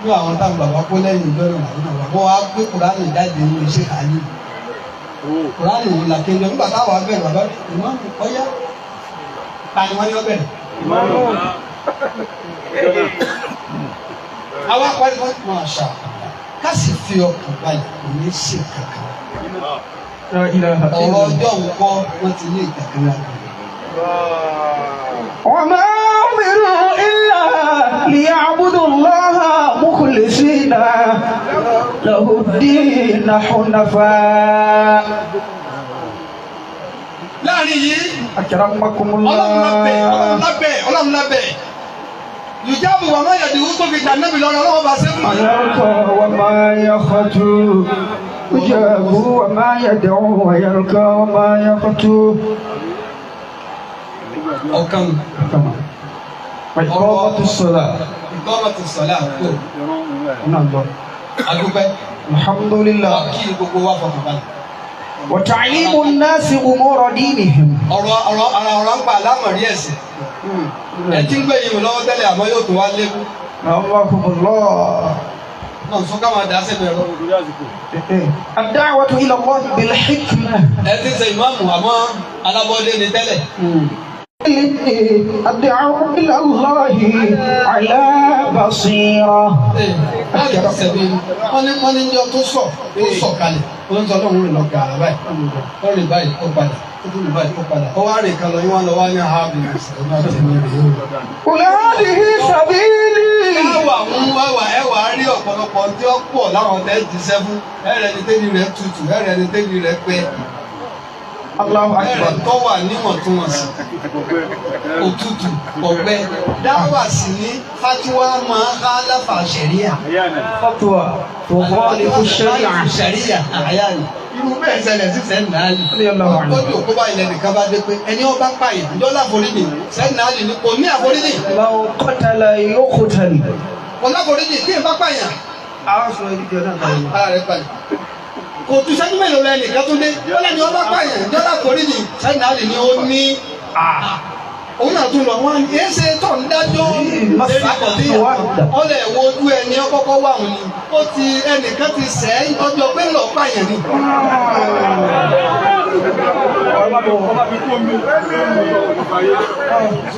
ní àwọn táwọn bàbá kó lẹ́yìn ìjọ́nà àwọn náà wọ́n wá gbé Kùránì jáde nínú iṣẹ́ àlè Kùránì yìí làkejì nígbà táwọn abẹ́rẹ́ bàbá Imam ọ̀yá ta ni wọ́n ní ọbẹ̀rẹ̀. àwa parí wọn máa ṣá ká sì fi ọkàn balẹ̀ kò ní ṣe kankan. ọ̀rọ̀ ọjọ́ nǹkan wọ́n ti ní ìtàkùn وما أمروا إلا ليعبدوا الله مخلصين له الدين حنفاء. láàrin yìí أكرمكم الله. ọlọ́run lábẹ́ yùjáàbù wà má yàdì wúkọ́ fi gbà nábì lọ́rọ̀ ọlọ́wọ́ bá sẹ́kù. ويلقى وما يخطو يجاب وما يدعو ويلقى وما يخطو. ọ̀kan وإقامة الصلاة. ìkọ́mọ̀tì sọ̀lá kò نعم. adúpẹ́ الحمد لله. kí gbogbo wa fọkàn balẹ̀. وتعليم الناس أمور دينهم. ọ̀rọ̀ ń pa àlámọ̀rí ẹ̀sìn. ẹ ti ń gbé yìí lọ́wọ́ tẹ́lẹ̀ àmọ́ yóò tún wá lékún. رحمكم الله. náà sọ káwọn àdá sẹ́bẹ̀ rọ. الدعوة إلى الله بالحكمة. ẹ ti ṣe ìmáàmù àmọ́ alábọ́dé ni tẹ́lẹ̀. الدعوة إلى الله على بصيرة. láti ṣẹ̀bi wọ́n ní yọ tó sọ̀ kalẹ̀ wọ́n ń sọ lọ́wọ́ rìn lọ gàrà báyìí wọ́n rìn báyìí ó padà ó tún rìn báyìí ó padà ó wá rìn kan lọ yín wọ́n lọ wá ní ààbì ìṣẹ̀lẹ̀ àtẹ̀mí rẹ̀ yóò. قل هذه سبيلي. ẹwà rí ọ̀pọ̀lọpọ̀ tí ó pọ̀ láwọn tẹ́ jíṣẹ́ fún ẹ̀rẹ̀ ni tẹ́bi rẹ̀ tutù ẹ̀rẹ̀ ni tẹ́bi rẹ̀ pẹ́. Allahu Akbar. ẹ̀rẹ̀ tó wà níwọ̀ntúnwọ̀nsì òtútù ọ̀gbẹ́ dáwà sí ní fatiwa máa ká láfa ṣẹ̀ríà. فتوى تخالف الشريعة. ṣẹ̀ríà àyàní irú bẹ́ẹ̀ ṣẹlẹ̀ sí sẹ́yìn náà ni. ọjọ́ òkú bá ilẹ̀ nìkan bá dé pé ẹni ọba pààyàn dọ́là àforíjì sẹ́yìn náà ni kò ní àforíjì. لو قتل يقتل. kò ní àforíjì tí ì bá pààyàn. ara rẹ̀ balẹ̀. kò tún sẹ́jú mélòó lẹ́nu ìkan tó dé dọ́là ni ọba pààyàn dọ́là àforíjì sẹ́yìn náà ni ó ní. òun náà tún lọ wọn ni èé ṣe tó ń dájọ́ ọlẹ̀ wo ojú ẹni ọkọ́kọ́ wà wọn ni ó ti ẹnìkan ti sẹ́ ọjọ́ pé lọ pààyàn ni.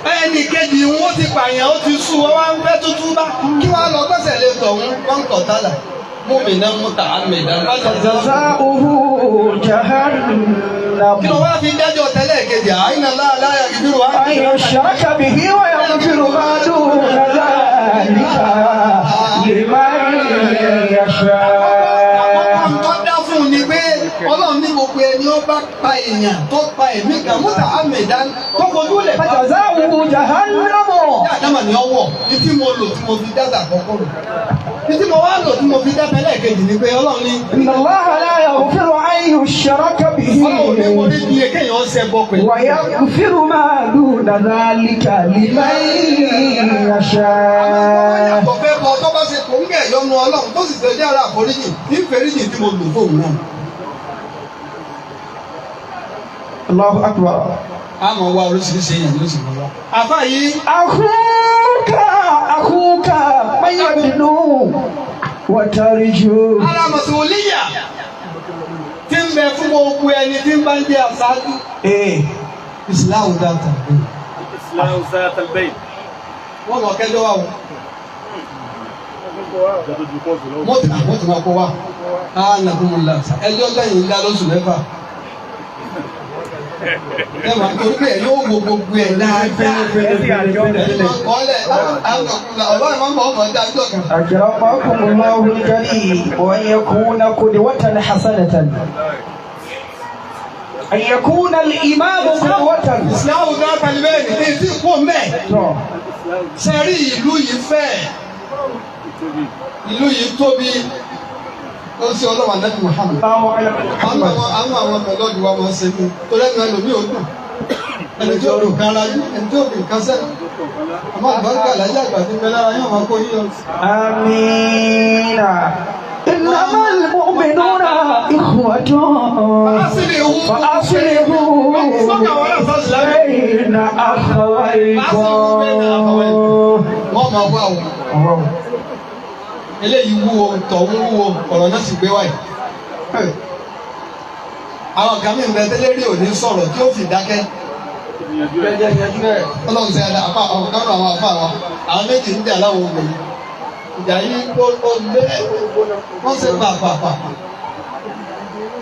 ẹnì kejì wọn ti pààyàn ó ti sú wọn wá ń fẹ́ tuntun bá kí wọ́n lọ gbẹ́sẹ̀ lé tọ̀hún kọ́ńkọ̀ tálà múmìnà múta àmìdá. جزاؤه جهنم. kí ló wá fi dájọ́ tẹ́lẹ̀ kejì àyìnà láàláyà ìbírò wá. أن يشرك به ويغفر ما دون ذلك لمن يشاء. tó dá fún un ni pé ọlọ́run ní gbogbo ẹni ó bá pa èèyàn tó pa èmi kan múta àmìdá tó fojú lẹ̀. فجزاؤه جهنم. dáadáa ni ọwọ́ ní tí mo lò tí mo fi dáta àkọ́kọ́ rẹ̀. Títí mo wá lò tí mo fi dá tẹ́lẹ̀ kejì ni pé Ọlọ́run ní. إن الله لا يغفر أن يشرك به. Ọlọ́run ní mo ní bí kéèyàn ṣe bọ pẹ̀lú. ويغفر ما دون ذلك لمن يشاء. Àyàtọ̀ fẹ́ bọ tó bá ṣe kò ń gẹ̀ yọnu Ọlọ́run tó sì ṣe jẹ́ ara àforíjì ní ìfẹ́ríjì tí mo lò fóun náà. الله أكبر. A mọ̀ wá oríṣiríṣi èèyàn ló sì mọ̀ wá. Àfá yìí. أخوك من يدنو وترجو. Ara mọ̀sùlùmíyà tí ń bẹ fún gbogbo ẹni tí ń bá ń jẹ àṣáájú. Ìsìláàmù dáta. Ìsìláàmù dáta bẹ́ẹ̀. Wọ́n mọ̀ kẹjọ́ wà wọ́n. Mo ti máa kó wa. Ẹjọ́ lẹ́yìn ńlá lóṣù mẹ́fà. ẹ máa torí pé yóò wo gbogbo ẹ̀ dáadáa أكرمكم الله الكريم وأن يكون قدوة حسنة أن يكون الإمام قدوة. Islam náà tàlíbẹ̀ ní tí kò mẹ́. Sẹ́rí ìlú yìí fẹ́. Ìlú yìí tóbi. Ó sì ọlọ́wà Nabi Muhammad. Àwọn mẹ́lọ́dì wa máa ń ṣe mí. Torí ẹ̀mí ẹlòmíì ò dùn. Ẹni tí ó dùn kan lájú, ẹni tí ó dùn kan sẹ́nu. Àmọ́ àgbàgbà alájà àgbà tí mẹ́lára yóò máa kó yíyọ. آمين. إنما المؤمنون إخوة فأصلحوا بين أخويكم. Wọ́n máa wá o. Eléyìí wúwo, tọ̀hún wúwo, ọ̀rọ̀ náà sì gbé wáyé. Àwọn kan mi ń bẹ tẹ́lẹ̀ rí òní sọ̀rọ̀ tí ó fi dákẹ́. Ọlọ́run ṣe àdá àpá àwọn kan náà àwọn àpá wa. Àwọn méjì ń jà láwọn obìnrin. Ìjà yìí ó lé wọ́n ṣe pàpàpà.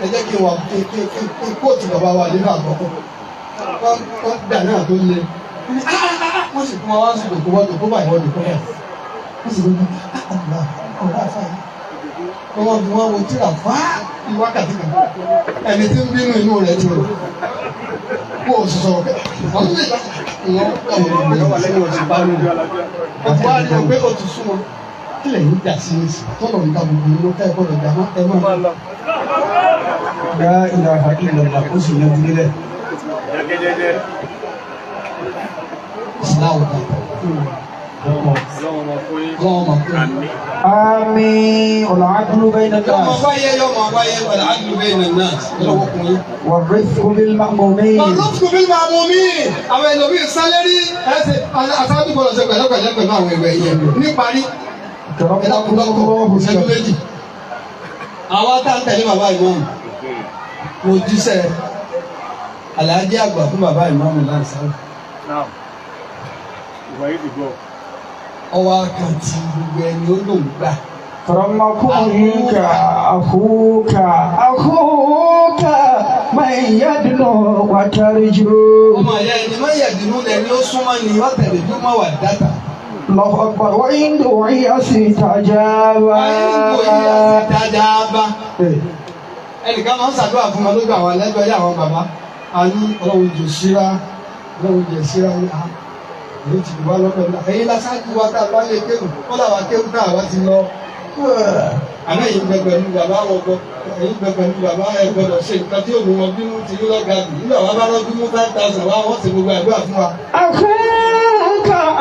Ẹ jẹ́ kí wà kí kóòtù bàbá wa nínú àkọ́kọ́. Wọ́n gbà náà tó le. Wọ́n sì fún wa wá sí ìdòkó wọ́n dòkó báyìí wọ́n dòkó báyìí. Wọ́n sì gbogbo ọ̀rọ̀ àfáà yìí. Wọ́n fi wọ́n wo tíra fá ní wákàtí kan. Ẹni tí ń bínú inú rẹ̀ ti rò. Kó o sì sọ̀rọ̀ pé wọ́n lè bá wọ́n wà lẹ́yìn oṣù bá lóde. Wọ́n ti wá rí o pé o ti sún wọn. Kí lè ní ìjà sí èsì? Tọ́lọ̀ ń ta gbogbo inú ká ẹ̀kọ́ lọ́jà máa ẹ máa lọ. La ilaha illallah ó sì yanjú nílẹ̀. Ìsìláwò kan. آمين. والعدل بين الناس والرفق بالمأمومين. الرفق بالمأمومين. Àwọn ẹlòmíì sálẹ́rí ẹsẹ̀ aṣáájú gbọ́dọ̀ ṣe pẹ̀lẹ́pẹ̀lẹ́ pẹ̀lú àwọn ìwẹ̀ yẹn níparí. Ìṣẹ́jú méjì. Àwa tá ń tẹ̀lé bàbá ìmáàmù. Mo jíṣẹ́ Àlàájì àgbà fún bàbá ìmáàmù láti sáré. Ọwọ́ àkàntì gbogbo ẹni ó lòún gbà. كرمكم أخوك من يدنو وترجو. Ọmọ ìyá ẹni máa yẹ̀dínú lẹ́ni ó súnmọ́ ni wọ́n tẹ̀lé tó máa wà dáta. الله أكبر. وإن دعي استجاب. Ẹnìkan máa ń ṣàdúrà fún wọn lójú àwọn ẹlẹ́gbẹ́ yà àwọn bàbá. A ní ọlọ́run jù síra, ọlọ́run jù síra ní a. Èyí ti wá lọ́pẹ́ náà. Ẹ̀yin lásáájú wa tá a bá lè kéwù, wọ́n làwa kéwù tá àwa ti lọ. Àmọ́ èyí gbẹgbẹ ní bàbá wọn gbọ́, èyí gbẹgbẹ ní bàbá ẹ gbọdọ̀ ṣe nǹkan tí òun wọn bínú ti ní lọ́gà bì. Nígbà wàá bá rọ́bí mú 5,000 wá wọ́n ti gbogbo àdúrà fún wa.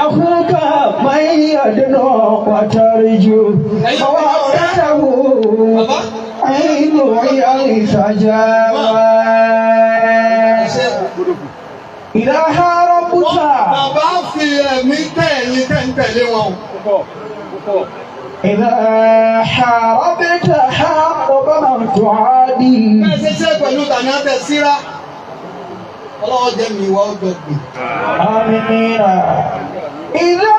أخوك من يدنو وترجو. ووعدته عين استجاب. إذا هاربت. Bàbá fi ẹ̀mí tẹ̀lé tẹ̀lé wọn. إذا حاربت حارب من تعادي. Bẹ́ẹ̀ ṣe ṣe pẹ̀lú tàní àtẹ síra. Ọlọ́wọ́ jẹ́ mi wá ọjọ́ gbè. آمين. إذا.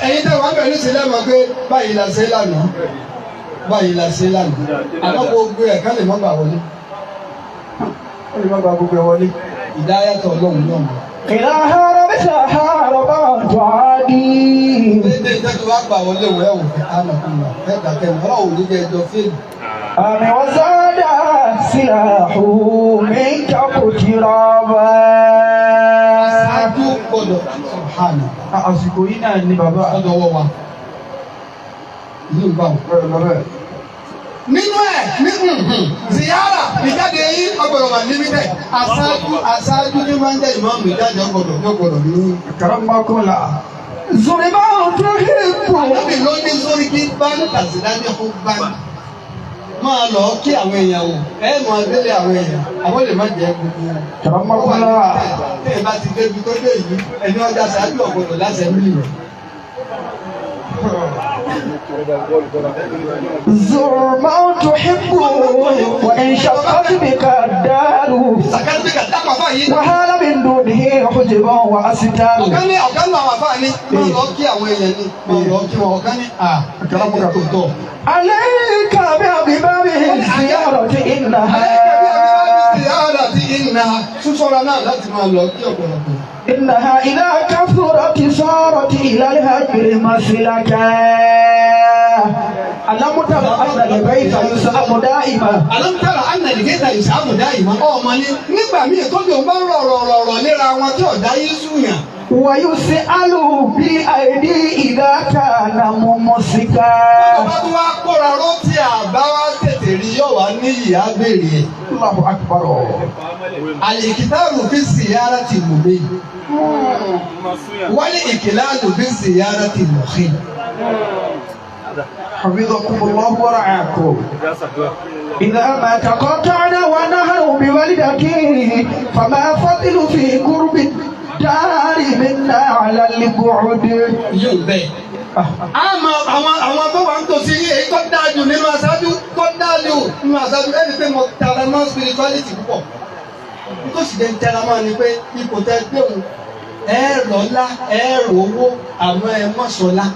Ẹ̀yin tẹ́ wá bẹ̀rẹ̀ sílẹ̀ mọ̀ pé báyìí la ṣe lánàá. Báyìí la ṣe lánàá. Àmọ́ gbogbo ẹ̀ ká lè má bà wọlé. Ó lè má bà gbogbo ẹ̀ wọlé. Ìdáyàtọ̀ Ọlọ́run náà mọ̀. إذا هاربت حارب من تعادي. Dédé ìjọ́jú wá gbà wọlé wọ̀ ẹ̀wò àmọ̀kùnrin ẹ̀dá kẹ́mi ọlọ́run ní jẹ́ ẹjọ́ fíìmù. àmì وزاد سلاحه منك اقترابا. Aṣáájú gbọ́dọ̀ sọ̀hánà. àsìkò yìí náà ni bàbá. Ọ̀dọ̀ wọ̀ wá. Ìlú ìgbà wọ̀. Nínú ẹ̀ ziyara ìjáde yín ọgbọ̀dọ̀ wà límítẹ̀. Aṣáájú ní máa ń jẹ́ ìmáàmù ìjáde ọgbọ̀dọ̀ ní. Karamakola. Zuriba otuhibu. Àdébì ló ní sórí kí báńkì àtìdájọ́ fún báńkì. Máa lọ kí àwọn èèyàn wò, ẹ máa délé àwọn èèyàn, àwọn lè má jẹ́ gbogbo. Karamakola. Tẹ́ẹ̀ bá ti débi tó dé yìí, ẹni ọjà ṣáájú ọgbọ̀dọ̀ láti ẹ̀mí rẹ̀. زر ما تحب وإن شقت بك الدار وهل من دونه حجب وأستار. Ọ̀kan ní àwọn àfáàní máa lọ kí àwọn èèyàn ní máa lọ kí wọn ọ̀kan ní àkàràmọ́kà tó tọ̀. عليك بأبواب الزيارة إنها náà súnsọ́ra náà láti máa lọ kí ọ̀pọ̀lọpọ̀. إنها إذا كثرت صارت إلى الهجر مسلكا ألم تر أن البيت يسأم دائما ألم تر أن البيت يسأم دائما ọmọ ni nígbà míì tó bí òun bá rọ̀rọ̀ léra wọn tí ọ̀dá yín súnyàn. ويسأل بالأيدي إذا كان ممسكا. Bàbá tó wá kóra ró tí àbá wá tètè rí yóò wá ní ìyá béèrè ẹ̀. Allahu akbar. Al-ikhtaru fi ziyarati al-mubin. Wal-iklalu fi ziyarati al-mukhin. حفظكم الله ورعاكم. إذا ما تقاطعنا ونهر بوالدك فما فضل في قرب الدار منا على البعد. Yóò bẹ́ẹ̀. Àwọn tó wà ń tòsí èyí tó dájú nínú aṣáájú tó dájú nínú aṣáájú ẹni pé mo tara mọ́ spirituality púpọ̀. Tó sì lè tẹra mọ́ ni pé ipò tẹ gbé òun lọ́lá owó àmọ́ ẹ mọ́ sọ́lá.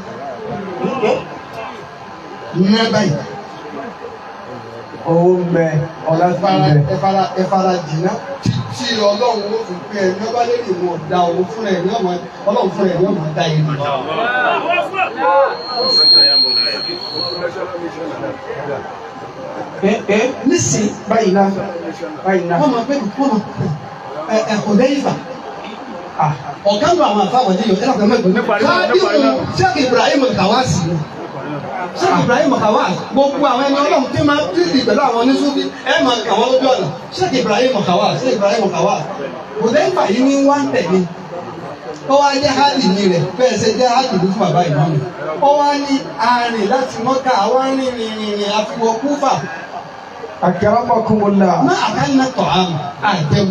Ní báyìí. Owó ń bẹ, ọlá ń bẹ. Ẹ fara jìnnà tí Ọlọ́run ó fi pé ẹni ọba lè rí wọn da owó fún ẹ ní ọmọ Ọlọ́run fún ẹ ní ọmọ da ìlú. Nísìn Báyìí náà. wọ́n máa bẹ́ẹ̀ kò dé ìfà. Ọ̀gá ń bọ̀ àwọn àfáwọn ẹ̀dẹ́yọ̀ ẹ̀rọ kan mẹ́gbẹ̀ẹ́. Káàdìmù Sheikh Ibrahim Kawasi. Sheikh Ibrahim Kawasi gbogbo àwọn ẹni Ọlọ́run tí máa ń tìrì pẹ̀lú àwọn oníṣúbí ẹ̀ máa kà wọ́n lójú ọ̀nà. Sheikh Ibrahim Kawasi kò dé ìfà yìí ní wá ń tẹ̀lé. Ó wá jẹ́ hálì ní rẹ̀ bẹ́ẹ̀ ṣe jẹ́ hálì ní fún bàbá ìmáàmù. Ó wá ní arìn láti Mọ́kà àwọn rìnrìn àfiwọ́ Kúfà. Akramakumullah. Má àkànnà tọ̀ àmì àjẹun.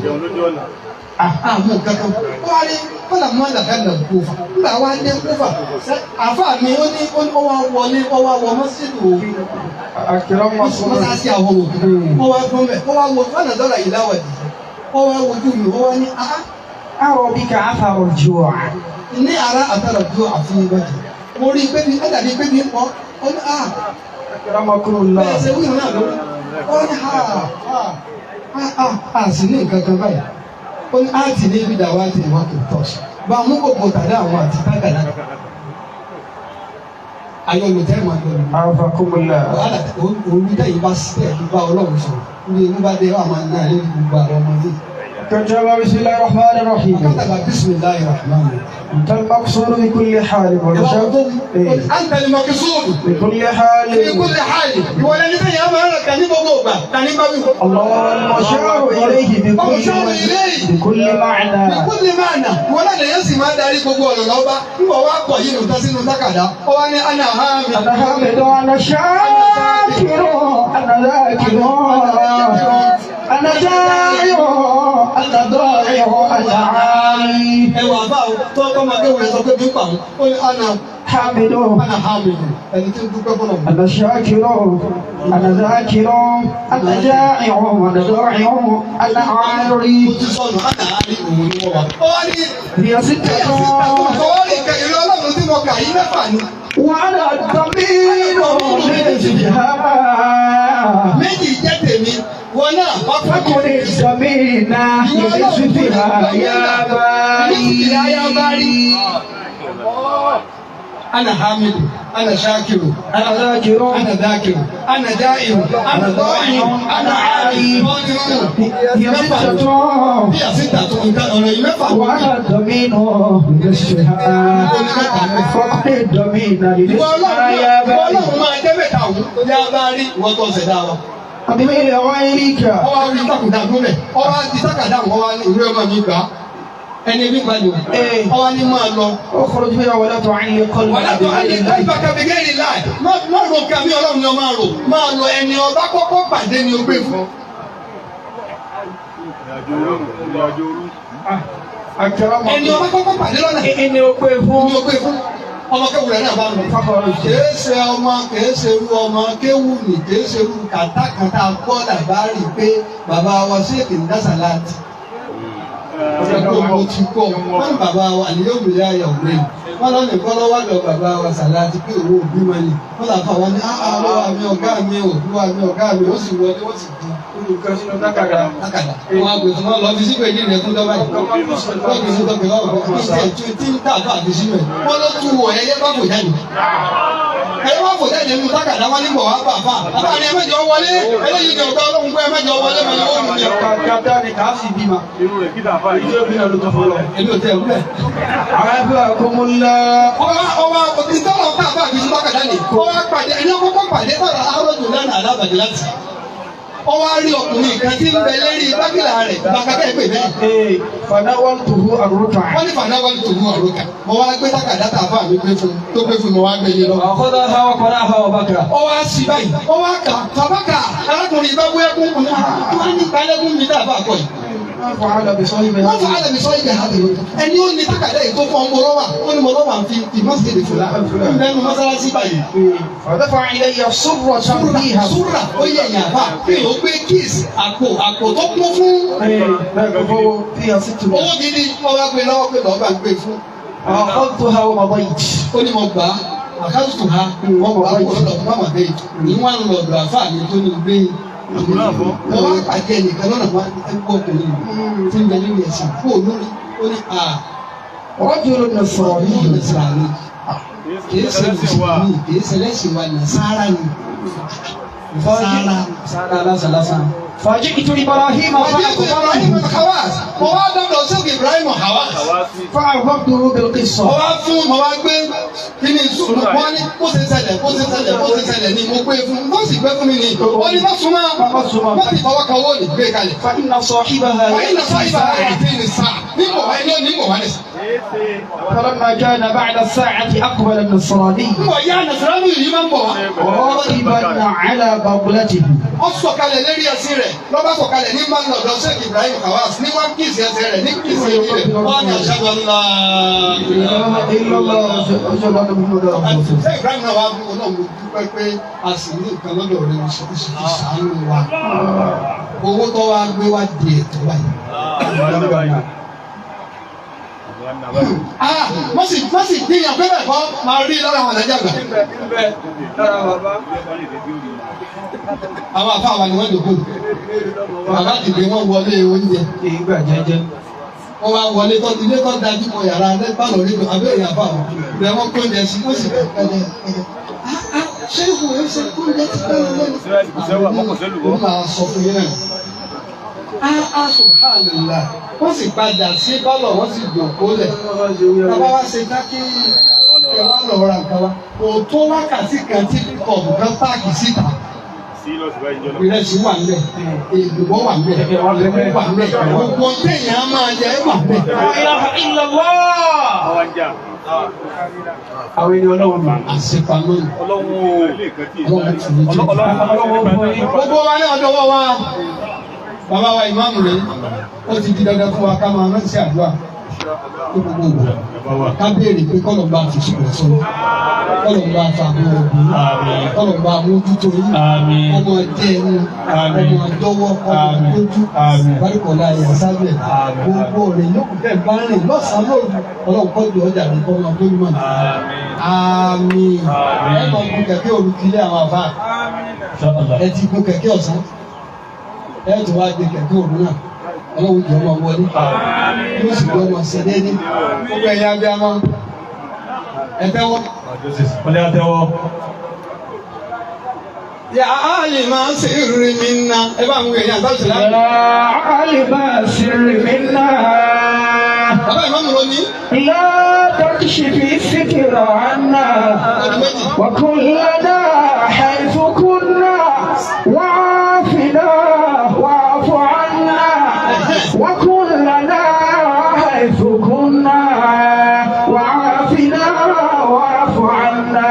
Àmú kankan. Ó wá ní kọ́lá mọ́ àlàkànnà Kúfà. Nígbà wá dé Kúfà. Àfa mi ó ní ó wá wọlé ó wá wọ mọ́sídù òfin. Akramakumullah. Mọ́sáàsì àwọn òfin. Ó wá gbọ́n bẹ̀. Ó wá wo fọ́nà dọ́là yìí láwọ̀dì. Ó wá wojú mi. Ó wá ní أرى بك أثر الجوع. ní ara àtàrà ju àfihàn ìwádìí. Mo rí i pé ní ẹ̀dàbí pé ní pọ́. Ó ní Akramakumullah. bẹ́ẹ̀ ṣe wíwọ̀n náà lórí. Ó ní sì ní nǹkan kan báyìí. Ó ní àti ní ibi dàwa àti ìwà tó tọ̀. Bá a mú gbogbo tàdá àwọn àti tágàdá. Ayọ̀ olùtẹ́ ìmọ̀ àgbẹ̀rẹ̀. Akramakumullah. Wàhálà olùtẹ́ yìí bá sílẹ̀ ló bá Ọlọ́run sọ̀rọ̀. Ní inú bá dé wà máa ń ná ilé gbogbo àwọn ọmọdé. كتب بسم الله الرحمن الرحيم. كتب بسم الله الرحمن الرحيم. أنت المقصود بكل حال ونشاط. أنت المقصود بكل حال. في كل حال. ولا نبي يا مالك كان يبغى كان يبغى. الله المشار إليه بكل معنى. بكل معنى. ولا ينسي ما داري بقول الله هو واقع ينتصر نتكلم. وأنا حامد. أنا حامد وأنا شاكر أنا ذاكر أنا جاير أنا ضايع أنا عالي. ẹ wà bá o tó ọkọ máa kéwòn ẹ sọ pé bí ń pa àwọn ó ní حامد ẹni tí ń dúpẹ́ fọlọ́. أنا شاكر أنا ذاكر أنا جائع أنا ضايع أنا عالي. mo ti sọnù àná àárí òun ni wọ́n wà. ó wá ní هي ستة ọwọ́ ìkẹyìn Ọlọ́run tí mo kà yí mẹ́fà ni. وأنا الضمير للجهاد. méjì jẹ́ tèmi wọn náà wá فكن الضمير لنصفها يا باري. أنا حامد أنا شاكر أنا ذاكر أنا ذاكر أنا دائم أنا ضائع أنا عالي. هي ستة هي ستة وأنا الضمين لنصفها فكن الضمير لنصفها يا باري. أبي غيرك. ọwọ́ àwọn ìtàkùdà gómẹ̀ ọwọ́ àti ìtàkàdà ọwọ́ ìwé ọmọ mi gbà ẹni bí gbàdùn ọwọ́ ni máa lọ. اخرج بها ولا تعلق wàlá tó ayé káyìbàkà bìgẹ́rì láì má ro kàmí Ọlọ́run ni ọ máa rò ẹni ọba kọ́kọ́ pàdé ni ó gbé fún. ẹni ọba kọ́kọ́ pàdé lọ́nà ẹni ó gbé fún. ọmọ kéwù rẹ̀ náà bá lọ. kìí ṣe ọmọ kìí ṣe irú ọmọ kéwù ni kìí ṣe irú kàtàkàtà gbọ́ làbárì pé bàbá wa ṣèkì ń dásà láti. ọjọ́ tó mo ti kọ́ wọ́n bàbá wa àníyàn òbílẹ̀ ayọ̀ lẹ́yìn. wọ́n lọ nìkan lọ́wọ́ lọ bàbá wa sàlá àti pé owó òbí wọn ni wọ́n là fà wọ́n ní àlọ́wà mi ọ̀gá mi òbíwà mi ọ̀gá mi ó sì wọlé ó sì di olùkọ́ sínú lákàdá wọn àgbẹ̀ tí wọ́n lọ fi síbẹ̀ ní ilẹ̀ tó dọ́gba yìí wọ́n fi sí tọ́pẹ̀ lọ́wọ́ fún ìṣẹ̀ tí ń tà fà fi síbẹ̀ wọ́n ló tún wọ̀ ẹyẹ bá fò jáde ẹyẹ bá fò jáde nínú lákàdá wọn ní bọ̀ wá bà fà bàbá ni ẹ mẹ́jọ wọlé eléyìí ni ọ̀gá ọlọ́run pé ẹ mẹ́jọ wọlé mẹ́jọ wọ́n mi kàkàtà ni kà á sì bímọ. irú rẹ̀ kí dàfà yìí yóò bí náà ló tó fọlọ́. èmi ò tẹ̀ wúlẹ̀. àwọn ẹgbẹ́ àkómọ́lá. ọba ìtọ́lọ̀ ká bá àbí lákàdá ni ọba pàdé ẹni ọkọ̀ pàdé fara arọ́jù lánàá alábàdé láti. ọwọ́ á rí ọkùnrin kan tí ń bẹ lérí bákìlà rẹ̀ bàkàtà ìpè bẹ́ẹ̀. fanáwọ́n tòhú àrùkà. wọ́n ní fanáwọ́n tòhú àrùkà. mo wá gbé lákàdá tà fún àmì pé fún tó pé fún mi wá gbé yé lọ. àkọ́dọ̀ àwọn kọ́dọ̀ àwọn bàkà. ọwọ́ á sí báyìí ọwọ́ á kà fàbákà arákùnrin bá wé ẹkún kùnà wọ́n ní kálẹ́kùn mi dà bá àkọ́ yìí. wọ́n fà á lọ́bi sọ́yìn bẹ́ẹ̀. ẹni ó ní tákàdá yìí tó fọ́ mọ́lọ́wà ó ní mọ́lọ́wà fi mọ́sídẹ̀ẹ́dẹ̀ fúlà lẹ́nu mọ́sálásí báyìí. ọ̀dọ́fà ilẹ̀ yọ súrà ó yẹ yàrá pé ó gbé kíìsì àpò tó kún fún. owó gidi wọ́n wá gbé lọ́wọ́ pé lọ́ọ́ bá ń gbé fún. ọ̀tún ha wọ́n bọ̀ yìí. ó ní mo gbà á àkáǹtì ha wọ́n bọ̀ báyìí lọ́dọ̀ fún mama bẹ́ẹ̀ ní wọ́n ń lọ́dọ̀ àfáà mi tó ní gbé wọ́n wá pàdé ẹnìkan lọ́nà wọn ẹgbẹ́ ọkùnrin tí ń bẹ nínú ẹ̀sìn fún olórí ó ní à ọjọ́ ló nà sọ̀rọ̀ ní ìnàsàrà kìí ṣe mùsùlùmí kìí ṣe lẹ́sìn wa nàṣàrà ni sára lásán. fàájì ìtòrí Ibrahim Hawas mo wá dọ́dọ̀ sókè Ibrahim Hawas fáwọn ọ̀gbọ́n bẹ̀rẹ̀ sọ. mo wá fún mo wá gbé kí ni ìṣòro wọn ní kó ṣe ṣẹlẹ̀ ni mo gbé fún mo sì gbé fún mi ni wọ́n ní lọ́sùnmọ́ wọ́n ti fọwọ́ kan wọ́n lè gbé kalẹ̀. fàyínà sọ ìbára àti ní sáà nígbò wáyé ló nígbò wáyé. فلما كان بعد الساعة أقبل النصراني غاضبا على بغلته. ọ̀sọ̀kalẹ̀ lérí ẹsẹ̀ rẹ̀ lọ́ba sọ̀kalẹ̀ ní máa ń lọ́dọ̀ Sheikh Ibrahim Hawas ní wọ́n kí ìsẹ̀ ẹsẹ̀ rẹ̀ ní kí ìsẹ̀ orí rẹ̀ wọ́n ní aṣáájú ńlá. Sheikh Ibrahim náà wá fún un náà mo dúpẹ́ pé a sì ní nǹkan lọ́dọ̀ rẹ̀ ìṣàánú wa. owó tó wá gbé wá di ètò wáyé. wọ́n sì gbìyànjú pé bẹ́ẹ̀ kọ́ máa rí lára àwọn àdájọ́ àgbà. àwọn àfa àwọn ni wọ́n dòkó bàbá dìde wọ́n wọlé oúnjẹ ìgbà jẹjẹ wọ́n wá wọlé tó ilé tó dájú kọ yàrá lẹ́gbàlọ́ nínú abẹ́rẹ́ àfa àwọn ìbẹ̀ wọ́n kó oúnjẹ sí wọ́n sì bẹ̀ kẹ́lẹ́ ṣé ìwò ẹ̀ ṣe kó oúnjẹ ti pẹ́ lẹ́nu. ó máa sọ fún yín náà. subhanallah wọ́n sì padà sí bọ́lọ̀ wọ́n sì jòkó lẹ̀ bàbá wa ṣe dákí ẹ wá lọ ra nǹkan wa kò tó wákàtí kan tí kọ̀ọ̀bù kan páàkì síta ìrẹsì wà ń bẹ̀ èlùbọ́ wà ń bẹ̀ ọ̀lẹ́mú wà ń bẹ̀ gbogbo téèyàn máa jẹ wà ń bẹ̀. àwọn ènìyàn ọlọ́run máa àṣepamọ́ ọlọ́run tì í jù. gbogbo wa ní ọjọ́ wọ́ wa bàbá wa Imam rẹ̀ ó ti di dandan fún wa ká máa rántí àdúrà tó gbogbo wò ká béèrè pé kọ́lọ̀ bá fi sọ̀rọ̀ sọ̀rọ̀ kọ́lọ̀ bá fa àwọn òbí kọ́lọ̀ bá mójútó yìí ọmọ ẹ̀jẹ̀ ẹnu ọmọ ẹ̀dọ́wọ́ ọmọ ẹ̀dójú ìbáríkọ̀lá ẹ̀yà sábẹ̀ gbogbo rẹ̀ yókù bẹ́ẹ̀ bá rìn lọ́sàn-án lóru ọlọ́run kọ́ ju ọjà rẹ̀ kọ́ máa bóyú mọ́ àmín ẹ̀ máa gun kẹ̀kẹ́ olùkílẹ̀ àwọn àbá ẹ̀ ti gun kẹ̀kẹ́ ọ̀sán ẹ̀ tó wá gbé kẹ̀kẹ́ òru náà ọlọ́run jọ máa wọlé yóò sì jọ máa ṣe déédéé gbogbo ẹ̀yà bí a máa ẹ tẹ́wọ́. ọlẹ́ àtẹ́wọ́. yà á lè máa ṣe ìrírí mi ná ẹ bá àwọn èèyàn àtàwọn ìṣẹ̀lẹ̀. yà á lè máa ṣe ìrírí mi ná. bàbá ìmọ̀ mi ló ní. لا تكشف الفكر عنا وكلنا حيث كنا وعافنا واعف عنا وكلنا حيث كنا وعافنا واعف عنا.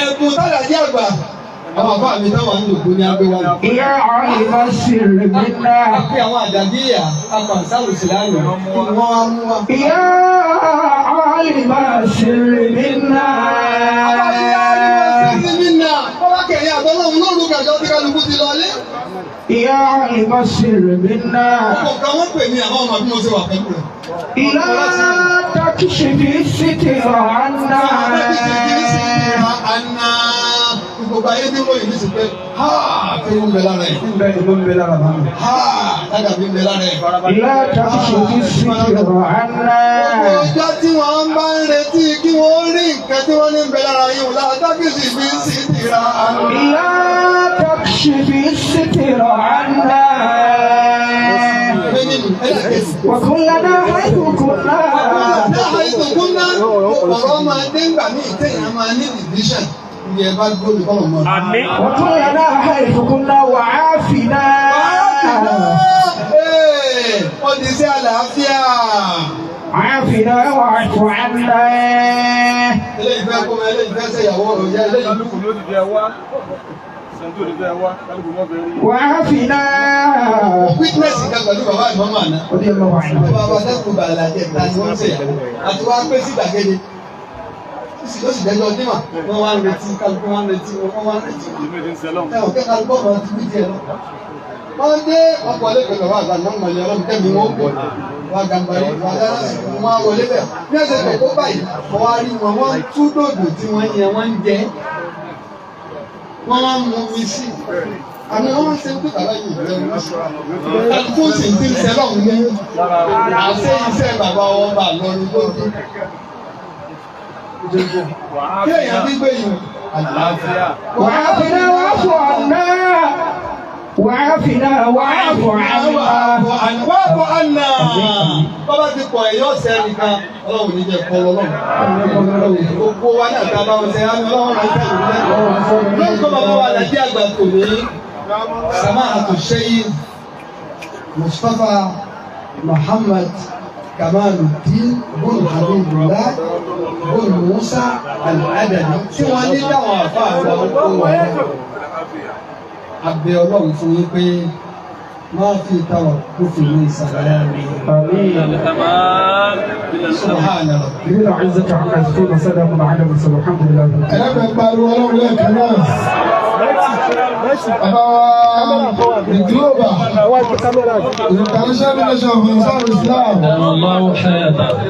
ẹ̀bùn tálà jẹ́ àgbà àwọn àbá mi táwọn ń lòkó ní abẹ́wá. ìyá àìmọ̀ sí rẹ̀ mí náà. àti àwọn àjàdíyà apàṣáwò sí láàyè kí wọ́n wá mú wa. ìyá àìmọ̀ sí rẹ̀ mí náà. àwọn ìyá àìmọ̀ sí rẹ̀ mí náà. wọ́n bá kẹ̀yìn àtọ́lọ́hún lóru gàjọ́ tí kálukú ti lọ lé. يا علم السر منا Ọ̀gá wọn pè ní àwọn ọmọ bí mo ṣe wà pẹ̀lú rẹ̀. لا تكشف الستر عنا Gbogbo ayé ní wọ́n yìí ní sí pé ha kí ló ń bẹ lára ẹ̀. Ha dága bí ń bẹ lára ẹ̀. لا تكشف الستر عنا. Ọjọ́ tí wọ́n bá ń retí kí wọ́n rí nǹkan tí wọ́n ní ń bẹ lára yìí wò látàkìsì bí sí tìra. لا تكشف الستر عنا وكلنا حيث كنا. Ọ̀rọ̀ máa dé ńgbà ní ìtẹ̀yìn máa ní division. وكلنا حيث كنا وعافنا. Odisi àlàáfíà. عافنا واعف عنا. Eléyìí fẹ́ kó eléyìí fẹ́ ṣe ìyàwó rẹ̀ yá eléyìí. وعافنا. Witness kan pẹ̀lú bàbá ìmọ̀mọ́ àná. Bàbá wa dẹ́kun bàlá jẹ́ ta ni wọ́n ṣe ìyàwó. Àti wá pé sí gbàgede. Ó sì dẹ́jọ́ dímà. Wọ́n wá ń retí kálukú wá ń retí wọ́n wá ń retí. Ẹ̀wọ̀n kẹ́kẹ́ kálukú ọ̀rọ̀ ti wí díẹ̀ lọ. Wọ́n dé ọkọ̀ lẹ́gbẹ̀ẹ́ bàbá àgbà náà mọ̀lẹ́ ọlọ́run tẹ́mi wọ́n gbọ́. Wọ́n gàmbàrí wọ́n á wọlé bẹ̀. Bí ẹ̀sẹ̀ tó kó báyìí, wọ́n wá rí wọn, wọ́n tú dòdò tí wọ́n yẹ wọ́n ń jẹ. Wọ́n wá mú mi sí. Àmì wọ́n ṣe ń pè bàbá yìí rẹ̀ wọ́n sí. Kálukú sì ń tí ń sẹ́ lọ́hùn ní. Àṣẹ iṣẹ́ bàbá wọn bà lọ́rùn lójú. Kí èèyàn bí gbé yìí? Àlàáfíà. وعافنا واعف عنا. وعافنا واعف عنا. Wáàbọ̀ àná. Bọ́lá ti pọ̀ ẹ̀yọ́ ọ̀sẹ̀ nìkan, ọlọ́run ní jẹ́ kọ́ lọ́lọ́run. Gbogbo wa náà ta bá wọn ṣe á ní ọlọ́run náà tẹ̀lé lẹ́kọ̀ọ́. Lórúkọ bàbá wa lẹ́jí àgbà kò ní. Samahatu Sheikh Mustapha Muhammad Kamaluddin bun Habibullah bun Musa Al-Adani tí wọ́n ní dáwọn àfa àwọn ọkọ̀ wọn. Abẹ ọlọ́run fún yín pé máa fi ìtawà kó fi ní ìsàlẹ̀ rẹ̀. Subhana rabbi. رب العزة عما يصفون وسلام على المرسلين والحمد لله رب العالمين. Ẹlẹ́gbẹ̀ẹ́ pariwo ọlọ́run lẹ́ẹ̀kan náà. The global international nation of Islam.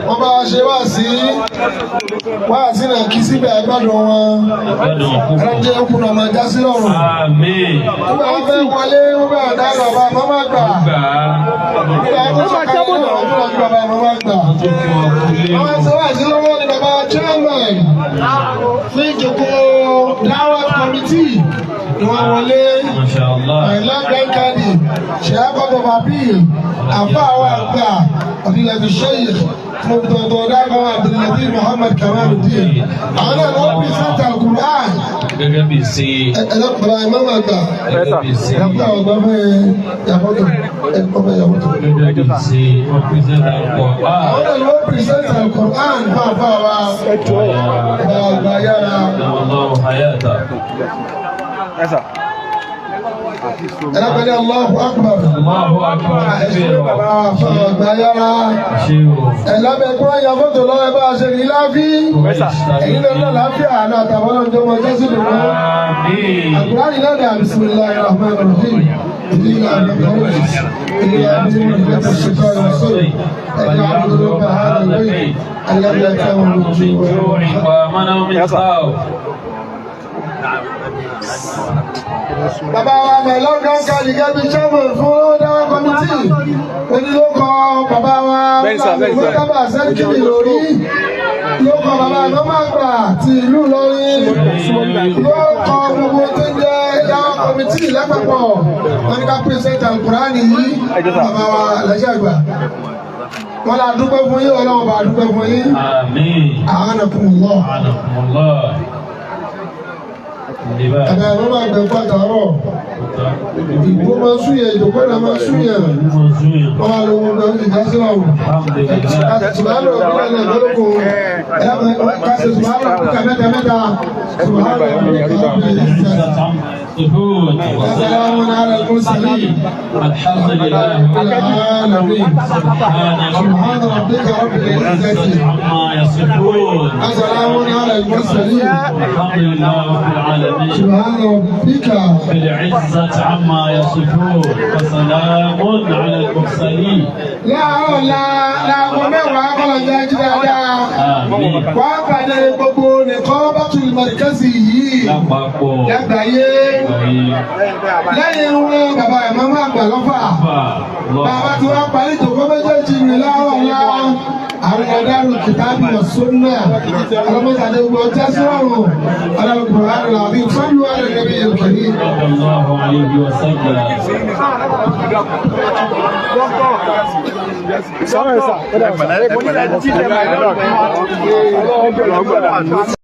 Wọ́n bá wa ṣe wá sí náà kí síbẹ̀ ẹgbẹ́dùn wọn. Ẹlẹ́jẹ̀ òkun náà máa já sí lọ́rùn. Nígbà wọn fẹ́ wọlé wọ́n bá dá bàbá mọ́mọ́ gbà. Nígbà wọn fẹ́ jábọ̀ náà wọ́n bá bàbá mọ́mọ́ gbà. Wọ́n ṣe wá sí lọ́wọ́ ní bàbá chairman fún ìjókòó Dawah committee ni wọ́n wọlé. Àìlágbẹ́kẹ̀lì ṣe àbọ̀bọ̀ bàbí àfa àwọn àgbà Abdullahi Sheikh Mọ̀tọ̀tọ̀ dákọ̀ Abdullahi Muhammad Kamaluddin. Àwọn náà wọ́n pèsè Al-Qur'an. Gẹ́gẹ́ bí sí. Ẹlẹ́kùnrin ìmọ̀mọ̀ àgbà. Gẹ́gẹ́ bí sí. Ẹ̀kọ́ àwọn ọgbà fún yàfọ́tò. Gẹ́gẹ́ bí sí. Wọ́n pèsè Al-Qur'an. Àwọn náà wọ́n pèsè Al-Qur'an fún àfa wa. Alfa Ayara. Ẹlẹ́kùnrin Allahu Akbar. Allahu Akbar. Alfa Ayara. Ẹ̀lábẹ̀kún yàfọ́tò lọ́wọ́ bá a ṣe ní láfí. Ẹ̀yin lọ́nà láfíà àná àtàwọn ọjọ́ mọ́ jésù lòó. Al-Qur'an náà dà bismillahir rahmanir rahim. إلا بقولك إلا بقولك الشيطان والصدق أن يعبدوا رب هذا البيت الذي أتاهم من جوع وآمنهم من خوف. Bàbá wa mẹ́lọ́gán kàlí gẹ́bí chairman fún Dawah committee. Onílókọ bàbá wa Mọ́tàbà Sẹ́ríkì Ilorin. Lókọ bàbá Mọ́màgbà ti ìlú Ilorin. Lókọ gbogbo tó jẹ́ Dawah committee lápapọ̀. Wọ́n ní ká pèsè Al-Qur'an yìí. Bàbá wa lẹ́sẹ̀ àgbà. Wọ́n la dúpẹ́ fún yín, Ọlọ́run bá dúpẹ́ fún yín. Àmín. A'anakumullah. A'anakumullah. Ẹ̀bẹ̀ ẹ̀rọ máa gbẹ̀ pàtàkì. Ìgbó máa ń súnyẹ̀, ìjòkó náà máa ń súnyẹ̀. Wọ́n máa lo gbogbo ìdásílẹ̀ ọ̀hún. Subhanahu wa ta'ala lọ́lọ́kọ̀ kásì subhanahu wa ta'ala mẹ́ta. Subhanahu wa ta'ala. وسلام على المرسلين الحمد لله رب العالمين. سبحان ربك رب العزة عما يصفون. وسلام على المرسلين الحمد لله رب العالمين. سبحان ربك بالعزة عزت عما يصفون وسلام على المرسلين. láàárọ̀ láago mẹ́wàá kọ́lọ̀jà jí dáadáa. wá pàdé gbogbo nìkan bátùlù mọ̀rìkẹ́sì yìí lágbàáyé. lẹ́yìn wọn bàbá ìmáàmù àgbà lọ́fà. bàbá tí wọ́n parí ìjòkó méjèèjì ní láàárọ̀ àwọn ọ̀daràn kìtàbí ọ̀ṣunà ọlọ́mọdé gbogbo ọjà sọ̀rọ̀ ọlọ́mọdé àbí fọ́nù àlẹ́gbẹ̀bí ìkẹ̀lẹ́. Sorry, sir.